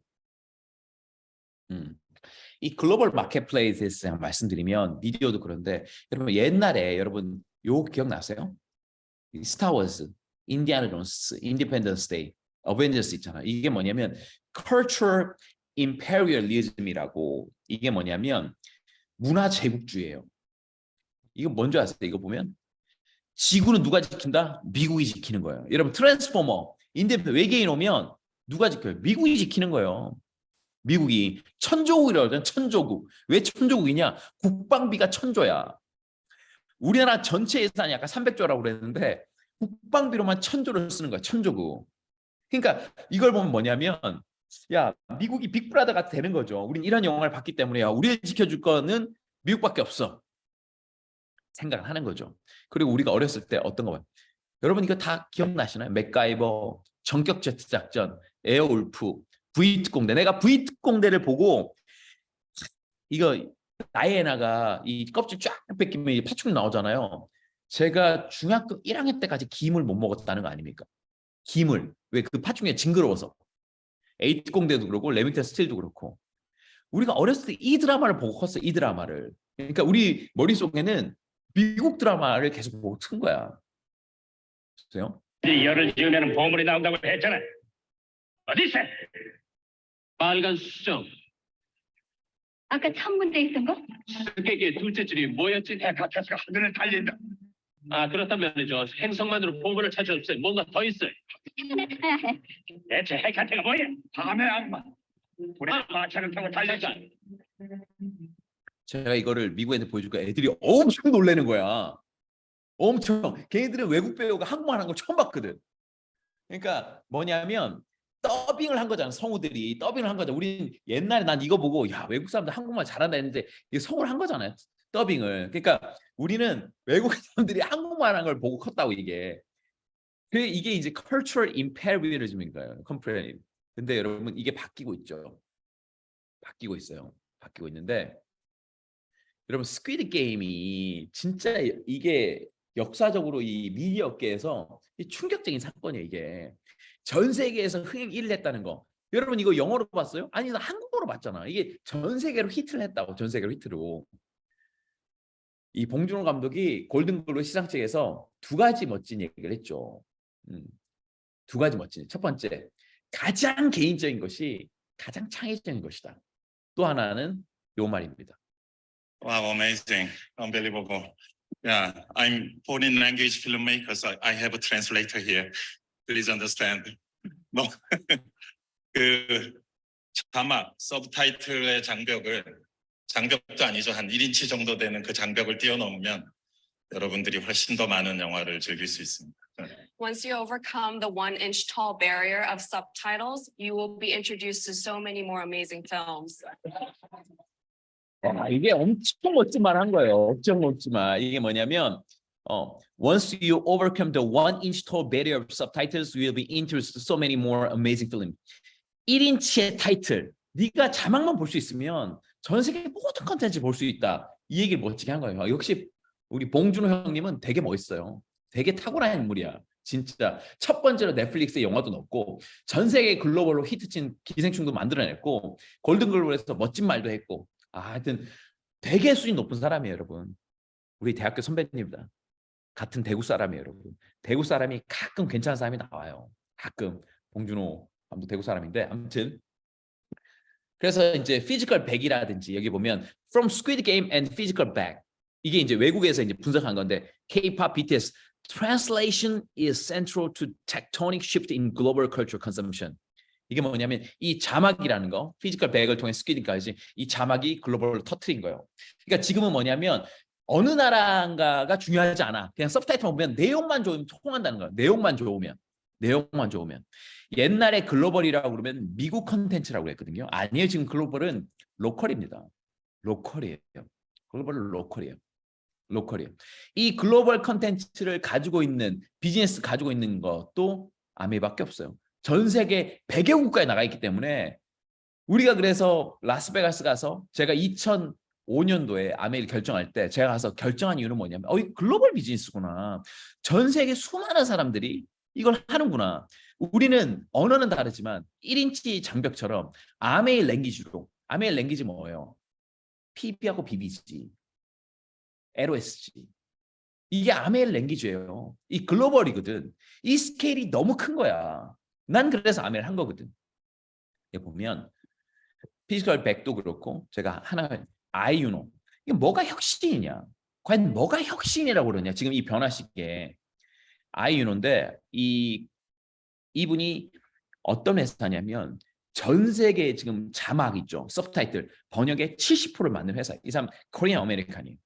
이 글로벌 마켓플레이스에 말씀드리면 미디어도 그런데 여러분 옛날에 여러분 요 기억나세요? 스타워즈, 인디아나 존스, 인디펜던스 데이, 어벤져스 있잖아. 이게 뭐냐면 cultural imperialism이라고 이게 뭐냐면 문화 제국주의예요. 이거 뭔지 아세요? 이거 보면 지구는 누가 지킨다? 미국이 지키는 거예요. 여러분 트랜스포머, 외계인 오면 누가 지켜요? 미국이 지키는 거예요. 미국이 천조국이라고 하잖아요. 천조국. 왜 천조국이냐? 국방비가 천조야. 우리나라 전체 예산이 아까 300조라고 그랬는데 국방비로만 1000조를 쓰는 거야. 천조국. 그러니까 이걸 보면 뭐냐면 야 미국이 빅브라더가 되는 거죠. 우린 이런 영향을 받기 때문에 우리를 지켜줄 거는 미국밖에 없어. 생각을 하는 거죠. 그리고 우리가 어렸을 때 어떤 거 봐요. 여러분 이거 다 기억나시나요? 맥가이버, 전격 제트 작전, 에어울프, V특공대. 내가 V특공대를 보고 이거 다이애나가 이 껍질 쫙 벗기면 파충류 나오잖아요. 제가 중학교 1학년 때까지 김을 못 먹었다는 거 아닙니까? 김을. 왜 그 파충류가 징그러워서. 에이트공대도 그렇고 레밍턴 스틸도 그렇고. 우리가 어렸을 때 이 드라마를 보고 컸어요. 이 드라마를. 그러니까 우리 머릿속에는 미국 드라마를 계속 보고 튼 거야. 보세요. 열을 지으면 보물이 나온다고 했잖아. 어디 있어? 빨간 수정. 아까 첫 문제 있던 거? 스케이크의 둘째 줄이 뭐였지? 헤카테스가 하늘을 달린다. 그렇다면 저 행성만으로 보물을 찾을 수 없어요. 뭔가 더 있어요. 대체 헤카테가 뭐야? 밤의 악마. 우리 마차를 타고 달렸잖아. 제가 이거를 미국 애들 보여주니까 애들이 엄청 놀라는 거야. 엄청. 걔네들은 외국 배우가 한국말 하는 걸 처음 봤거든. 그러니까 뭐냐면 더빙을 한 거잖아. 성우들이 더빙을 한 거잖아. 우린 옛날에 난 이거 보고 야 외국 사람들 한국말 잘한다 했는데 이게 성우를 한 거잖아요. 더빙을. 그러니까 우리는 외국 사람들이 한국말 하는 걸 보고 컸다고 이게. 이게 이제 cultural imperialism인 거예요. 근데 여러분 이게 바뀌고 있죠. 바뀌고 있어요. 바뀌고 있는데 여러분 스퀴드 게임이 진짜 이게 역사적으로 이 미디어 업계에서 이 충격적인 사건이에요. 이게 전 세계에서 흥행 1위를 했다는 거. 여러분 이거 영어로 봤어요? 아니 나 한국어로 봤잖아. 이게 전 세계로 히트를 했다고. 전 세계로 히트로. 이 봉준호 감독이 골든글로브 시상식에서 두 가지 멋진 얘기를 했죠. 두 가지 멋진. 첫 번째, 가장 개인적인 것이 가장 창의적인 것이다. 또 하나는 요 말입니다. Wow, amazing, unbelievable. Yeah, I'm foreign language filmmaker, so I have a translator here. Please understand. 뭐, 그 자막, 서브타이틀의 장벽도 아니죠. 한 1인치 정도 되는 그 장벽을 뛰어넘으면 여러분들이 훨씬 더 많은 영화를 즐길 수 있습니다. Once you overcome the 1-inch tall barrier of subtitles, you will be introduced to so many more amazing films. 이게 엄청 멋진 말 한 거예요. 엄청 멋진 말. 이게 뭐냐면 once you overcome the 1-inch tall barrier of subtitles, you will be introduced to so many more amazing films. 1인치의 타이틀. 네가 자막만 볼 수 있으면 전 세계 모든 컨텐츠 볼 수 있다. 이 얘기를 멋지게 한 거예요. 역시 우리 봉준호 형님은 되게 멋있어요. 되게 탁월한 인물이야. 진짜 첫 번째로 넷플릭스에 영화도 넣고 전 세계 글로벌로 히트친 기생충도 만들어냈고 골든글로브에서 멋진 말도 했고 하여튼 되게 수준 높은 사람이에요. 여러분. 우리 대학교 선배님입니다. 같은 대구 사람이에요. 여러분. 대구 사람이 가끔 괜찮은 사람이 나와요. 가끔. 봉준호 감독 대구 사람인데 아무튼 그래서 이제 피지컬 백이라든지 여기 보면 From Squid Game and Physical Back 이게 이제 외국에서 이제 분석한 건데 K-pop, BTS Translation is central to tectonic shift in global cultural consumption. 이게 뭐냐면 이 자막이라는 거, 피지컬 백을 통해 스퀴드까지 이 자막이 글로벌로 터트린 거예요. 그러니까 지금은 뭐냐면 어느 나라인가가 중요하지 않아. 그냥 서브타이틀만 보면 내용만 좋으면 통한다는 거예요. 내용만 좋으면. 옛날에 글로벌이라고 그러면 미국 컨텐츠라고 그랬거든요. 아니에요. 지금 글로벌은 로컬입니다. 로컬이에요. 글로벌은 로컬이에요. 이 글로벌 컨텐츠를 가지고 있는 비즈니스 가지고 있는 것도 아메이밖에 없어요. 전 세계 100여 국가에 나가 있기 때문에 우리가 그래서 라스베가스 가서 제가 2005년도에 아메이를 결정할 때 제가 가서 결정한 이유는 뭐냐면 이 글로벌 비즈니스구나. 전 세계 수많은 사람들이 이걸 하는구나. 우리는 언어는 다르지만 1인치 장벽처럼 아메이 랭귀지로 아메이 랭귀지 뭐예요? PB하고 BBG, LOSG 이게 아메이 랭귀지예요. 이 글로벌이거든. 이 스케일이 너무 큰 거야. 난 그래서 아메이를 한 거거든. 여기 보면 피지컬 백도 그렇고 제가 하나 아이유노 이게 뭐가 혁신이냐? 과연 뭐가 혁신이라고 그러냐? 지금 이 변화 시기에 아이유노인데 이분이 어떤 회사냐면 전 세계 지금 자막 있죠. 서브타이틀 번역의 70%를 만든 회사. 이 사람 코리안 아메리칸이에요.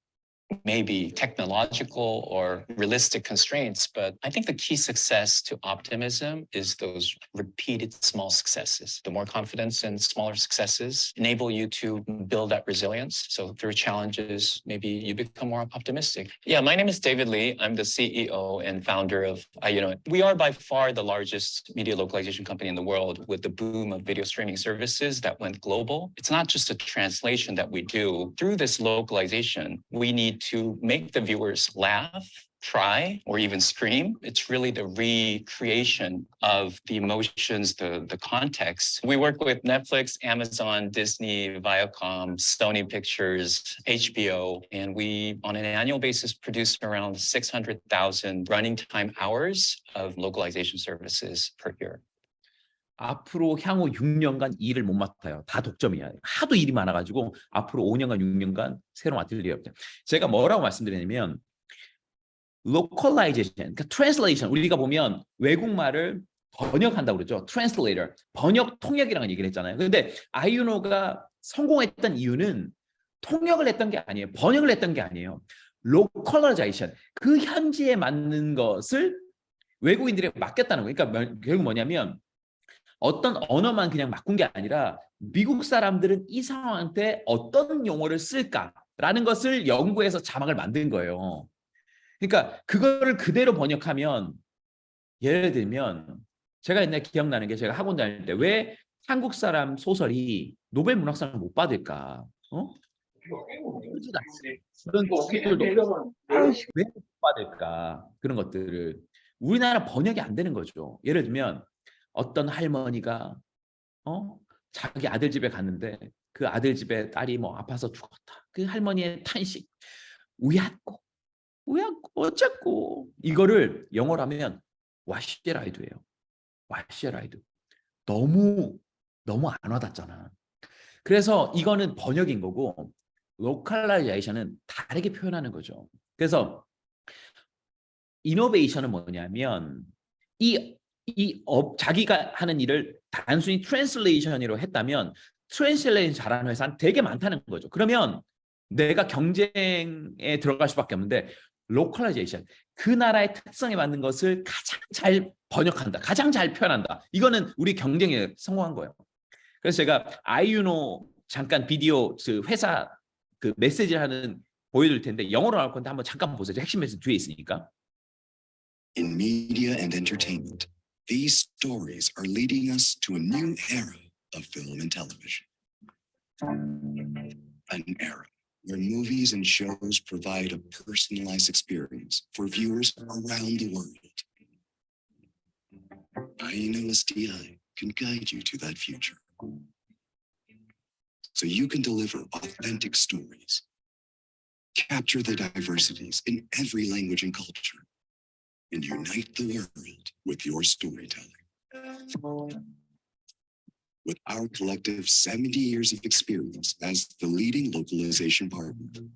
maybe technological or realistic constraints, but I think the key success to optimism is those repeated small successes. The more confidence and smaller successes enable you to build that resilience. So through challenges, maybe you become more optimistic. Yeah, my name is David Lee. I'm the CEO and founder of Ayuno. We are by far the largest media localization company in the world with the boom of video streaming services that went global. It's not just a translation that we do. Through this localization, we need to make the viewers laugh, cry, or even scream. It's really the recreation of the emotions, the context. We work with Netflix, Amazon, Disney, Viacom, Sony Pictures, HBO, and we, on an annual basis, produce around 600,000 running time hours of localization services per year. 앞으로 향후 6년간 일을 못 맡아요. 다 독점이야. 하도 일이 많아가지고 앞으로 5년간 6년간 새로운 아틀리에 없죠. 제가 뭐라고 말씀드리냐면 localization, 그러니까 translation. 우리가 보면 외국말을 번역한다고 그러죠. translator, 번역 통역이라는 얘기를 했잖아요. 그런데 아이유노가 성공했던 이유는 통역을 했던 게 아니에요. 번역을 했던 게 아니에요. localization, 그 현지에 맞는 것을 외국인들에게 맡겼다는 거예요. 그러니까 결국 뭐냐면 어떤 언어만 그냥 바꾼 게 아니라 미국 사람들은 이 상황 때 어떤 용어를 쓸까라는 것을 연구해서 자막을 만든 거예요. 그러니까 그거를 그대로 번역하면 예를 들면 제가 옛날에 기억나는 게 제가 학원 다닐 때 왜 한국 사람 소설이 노벨 문학상을 못 받을까? 그런 것들도 왜 받을까 그런 것들을 우리나라 번역이 안 되는 거죠. 예를 들면 어떤 할머니가 자기 아들 집에 갔는데 그 아들 집에 딸이 뭐 아파서 죽었다. 그 할머니의 탄식, 우얏고 어쨌고 이거를 영어로 하면 와시라이드예요. 와시라이드. 너무 안 와닿잖아. 그래서 이거는 번역인 거고 로컬라이제이션은 다르게 표현하는 거죠. 그래서 이노베이션은 뭐냐면 자기가 하는 일을 단순히 트랜슬레이션으로 했다면 트랜슬레이션 잘하는 회사는 되게 많다는 거죠. 그러면 내가 경쟁에 들어갈 수밖에 없는데 로컬라이제이션, 그 나라의 특성에 맞는 것을 가장 잘 번역한다, 가장 잘 표현한다. 이거는 우리 경쟁에 성공한 거예요. 그래서 제가 아이유노 잠깐 비디오 그 회사 그 메시지를 하는 보여드릴 텐데 영어로 나올 건데 한번 잠깐 보세요. 핵심 메시지 뒤에 있으니까. In media and entertainment, these stories are leading us to a new era of film and television. An era where movies and shows provide a personalized experience for viewers around the world. INOSDI can guide you to that future, so you can deliver authentic stories, capture the diversities in every language and culture, and unite the world with your storytelling. With our collective 70 years of experience as the leading localization partner,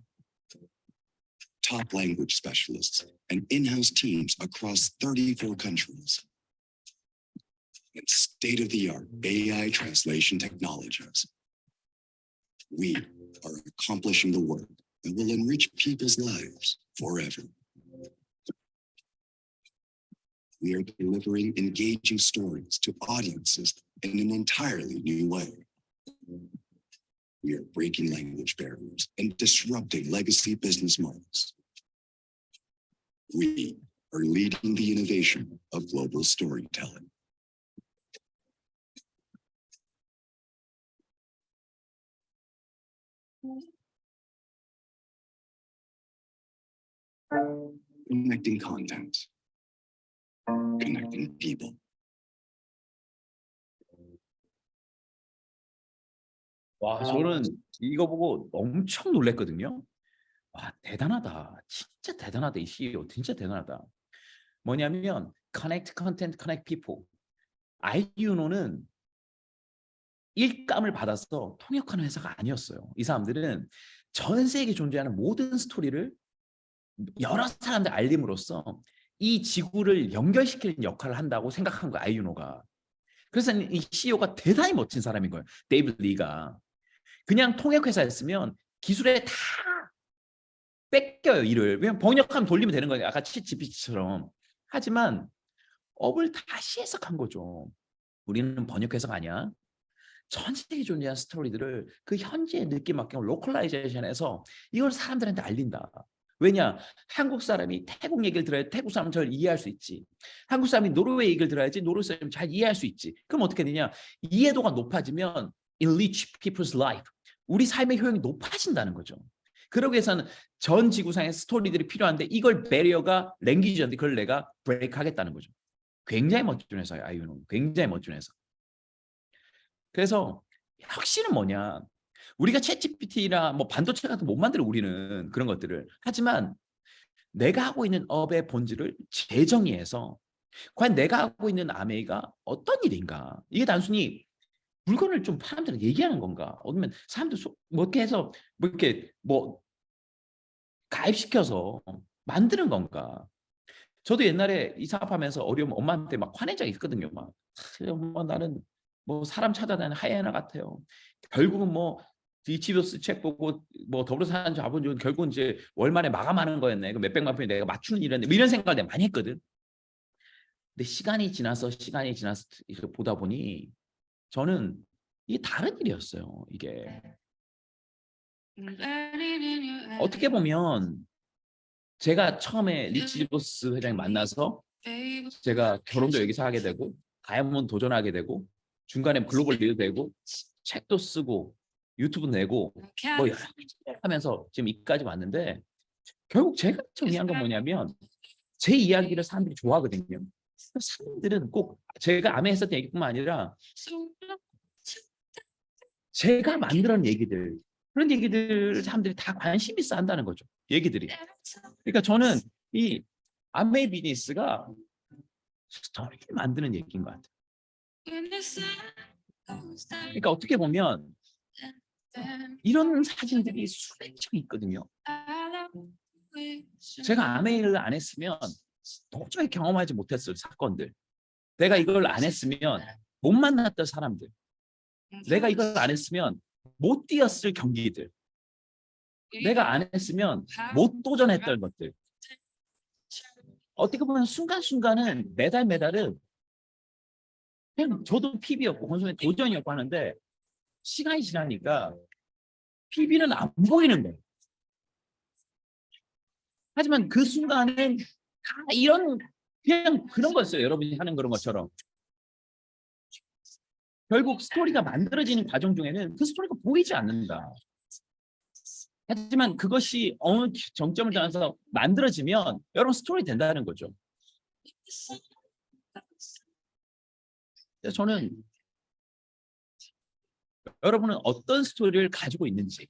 top language specialists, and in-house teams across 34 countries, and state-of-the-art AI translation technologies, we are accomplishing the work that will enrich people's lives forever. We are delivering engaging stories to audiences in an entirely new way. We are breaking language barriers and disrupting legacy business models. We are leading the innovation of global storytelling. Connecting content, connecting people. 와, 저는 이거 보고 엄청 놀랐거든요. 와, 대단하다. 진짜 대단하다. 이 CEO 진짜 대단하다. 뭐냐면 connect content, connect people. 아이유노는 일감을 받아서 통역하는 회사가 아니었어요. 이 사람들은 전 세계에 존재하는 모든 스토리를 여러 사람들 알림으로써 이 지구를 연결시키는 역할을 한다고 생각한 거야, 아이유노가. 그래서 이 CEO가 대단히 멋진 사람인 거예요. 데이비드 리가. 그냥 통역회사였으면 기술에 다 뺏겨요, 일을. 왜냐면 번역하면 돌리면 되는 거예요. 아까 ChatGPT처럼. 하지만 업을 다시 해석한 거죠. 우리는 번역회사가 아니야. 전 세계에 존재하는 스토리들을 그 현지의 느낌 맞게 로컬라이제이션해서 이걸 사람들한테 알린다. 왜냐? 한국 사람이 태국 얘기를 들어야 태국 사람은 저를 이해할 수 있지. 한국 사람이 노르웨이 얘기를 들어야지 노르웨이 사람이 잘 이해할 수 있지. 그럼 어떻게 되냐? 이해도가 높아지면 enrich people's life. 우리 삶의 효용이 높아진다는 거죠. 그러기 위해서는 전 지구상의 스토리들이 필요한데 이걸 배리어가 랭귀지인데 그걸 내가 브레이크 하겠다는 거죠. 굉장히 멋진 회사예요, 아이유는. 굉장히 멋진 회사. 그래서 혁신은 뭐냐? 우리가 챗GPT나 뭐 반도체 같은 못 만들어 우리는 그런 것들을. 하지만 내가 하고 있는 업의 본질을 재정의해서 과연 내가 하고 있는 아메이가 어떤 일인가? 이게 단순히 물건을 좀 사람들한테 얘기하는 건가? 아니면 사람들 뭐 이렇게 해서 뭐 이렇게 뭐 가입시켜서 만드는 건가? 저도 옛날에 이 사업하면서 어려움 엄마한테 막 화낸 적이 있거든요. 막 엄마 나는 뭐 사람 찾아다니는 하이에나 같아요. 결국은 뭐 디치버스 책 보고 뭐 더불어 사는 자본주의는 결국은 이제 월말에 마감하는 거였네. 그 몇백만 편이 내가 맞추는 일이었네. 뭐 이런 생각을 내가 많이 했거든. 근데 시간이 지나서 이렇게 보다 보니 저는 이게 다른 일이었어요. 이게 어떻게 보면 제가 처음에 리치버스 회장이 만나서 제가 결혼도 여기서 하게 되고 다이아몬드 도전하게 되고 중간에 글로벌 리더 되고 책도 쓰고 유튜브 내고 뭐 여러 가지 하면서 지금 여기까지 왔는데 결국 제가 정리한 건 뭐냐면 제 이야기를 사람들이 좋아하거든요. 사람들은 꼭 제가 암에 했었던 얘기뿐만 아니라 제가 만들어낸 얘기들, 그런 얘기들 사람들이 다 관심 있어 한다는 거죠. 얘기들이. 그러니까 저는 이 아메이 비즈니스가 스토리를 만드는 얘기인 것 같아요. 그러니까 어떻게 보면 이런 사진들이 수백 장 있거든요. 제가 아메이를 안 했으면 도저히 경험하지 못했을 사건들, 내가 이걸 안 했으면 못 만났던 사람들, 내가 이걸 안 했으면 못 뛰었을 경기들, 내가 안 했으면 못 도전했던 것들, 어떻게 보면 순간순간은 매달은 그냥 저도 PB였고 건수는 도전이었고 하는데 시간이 지나니까 PB는 안 보이는 거예요. 하지만 그 순간은 다 이런 그냥 그런 거였어요. 여러분이 하는 그런 것처럼. 결국 스토리가 만들어지는 과정 중에는 그 스토리가 보이지 않는다. 하지만 그것이 어느 정점을 떠나서 만들어지면 여러분 스토리 된다는 거죠. 그래서 저는 여러분은 어떤 스토리를 가지고 있는지,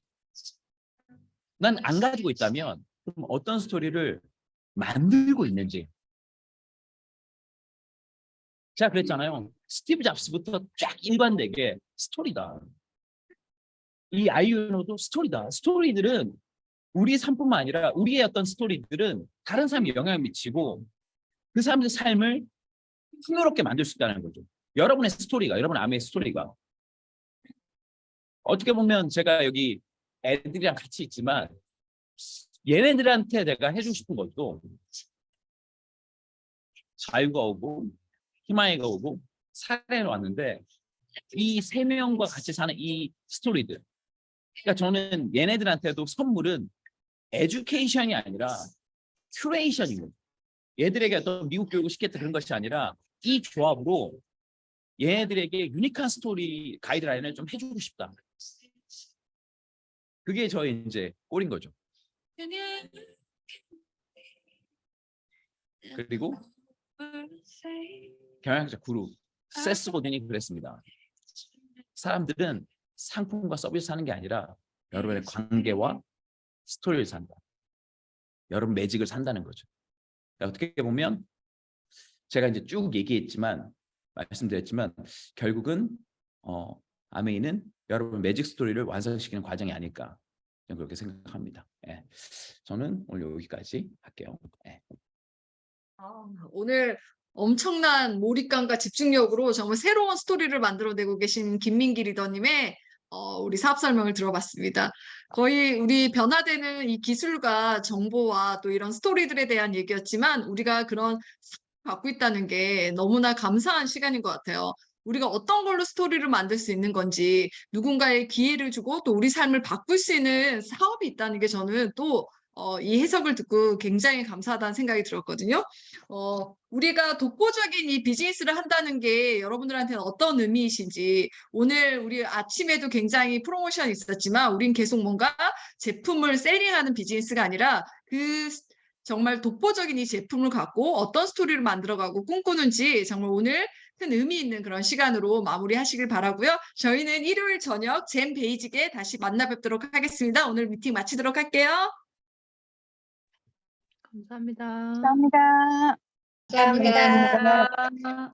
난 안 가지고 있다면 그럼 어떤 스토리를 만들고 있는지. 제가 그랬잖아요. 스티브 잡스부터 쫙 일관되게 스토리다. 이 아이유노도 스토리다. 스토리들은 우리 삶뿐만 아니라 우리의 어떤 스토리들은 다른 사람에 영향을 미치고 그 사람들의 삶을 풍요롭게 만들 수 있다는 거죠. 여러분의 스토리가, 여러분 아메의 스토리가. 어떻게 보면 제가 여기 애들이랑 같이 있지만 얘네들한테 내가 해주고 싶은 것도 자유가 오고 희망이가 오고 사례로 왔는데 이 세 명과 같이 사는 이 스토리들, 그러니까 저는 얘네들한테도 선물은 에듀케이션이 아니라 큐레이션인 거예요. 얘들에게 어떤 미국 교육을 시켰다 그런 것이 아니라 이 조합으로 얘네들에게 유니크한 스토리 가이드라인을 좀 해주고 싶다. 그게 저의 이제 꼴인 거죠. 그리고 경영학자 구루 세스 고든이 그랬습니다. 사람들은 상품과 서비스 하는 게 아니라 여러분의 관계와 스토리를 산다. 여러분 매직을 산다는 거죠. 어떻게 보면 제가 이제 쭉 얘기했지만 말씀드렸지만 결국은 아메이는 여러분 매직 스토리를 완성시키는 과정이 아닐까 저는 그렇게 생각합니다. 예. 저는 오늘 여기까지 할게요. 예. 오늘 엄청난 몰입감과 집중력으로 정말 새로운 스토리를 만들어내고 계신 김민기 리더님의 우리 사업 설명을 들어봤습니다. 거의 우리 변화되는 이 기술과 정보와 또 이런 스토리들에 대한 얘기였지만 우리가 그런 갖고 있다는 게 너무나 감사한 시간인 것 같아요. 우리가 어떤 걸로 스토리를 만들 수 있는 건지, 누군가의 기회를 주고 또 우리 삶을 바꿀 수 있는 사업이 있다는 게 저는 또 이 해석을 듣고 굉장히 감사하다는 생각이 들었거든요. 우리가 독보적인 이 비즈니스를 한다는 게 여러분들한테는 어떤 의미이신지, 오늘 우리 아침에도 굉장히 프로모션이 있었지만 우린 계속 뭔가 제품을 셀링하는 비즈니스가 아니라 그 정말 독보적인 이 제품을 갖고 어떤 스토리를 만들어가고 꿈꾸는지 정말 오늘 큰 의미 있는 그런 시간으로 마무리하시길 바라고요. 저희는 일요일 저녁 젠 베이직에 다시 만나 뵙도록 하겠습니다. 오늘 미팅 마치도록 할게요. 감사합니다. 감사합니다. 감사합니다.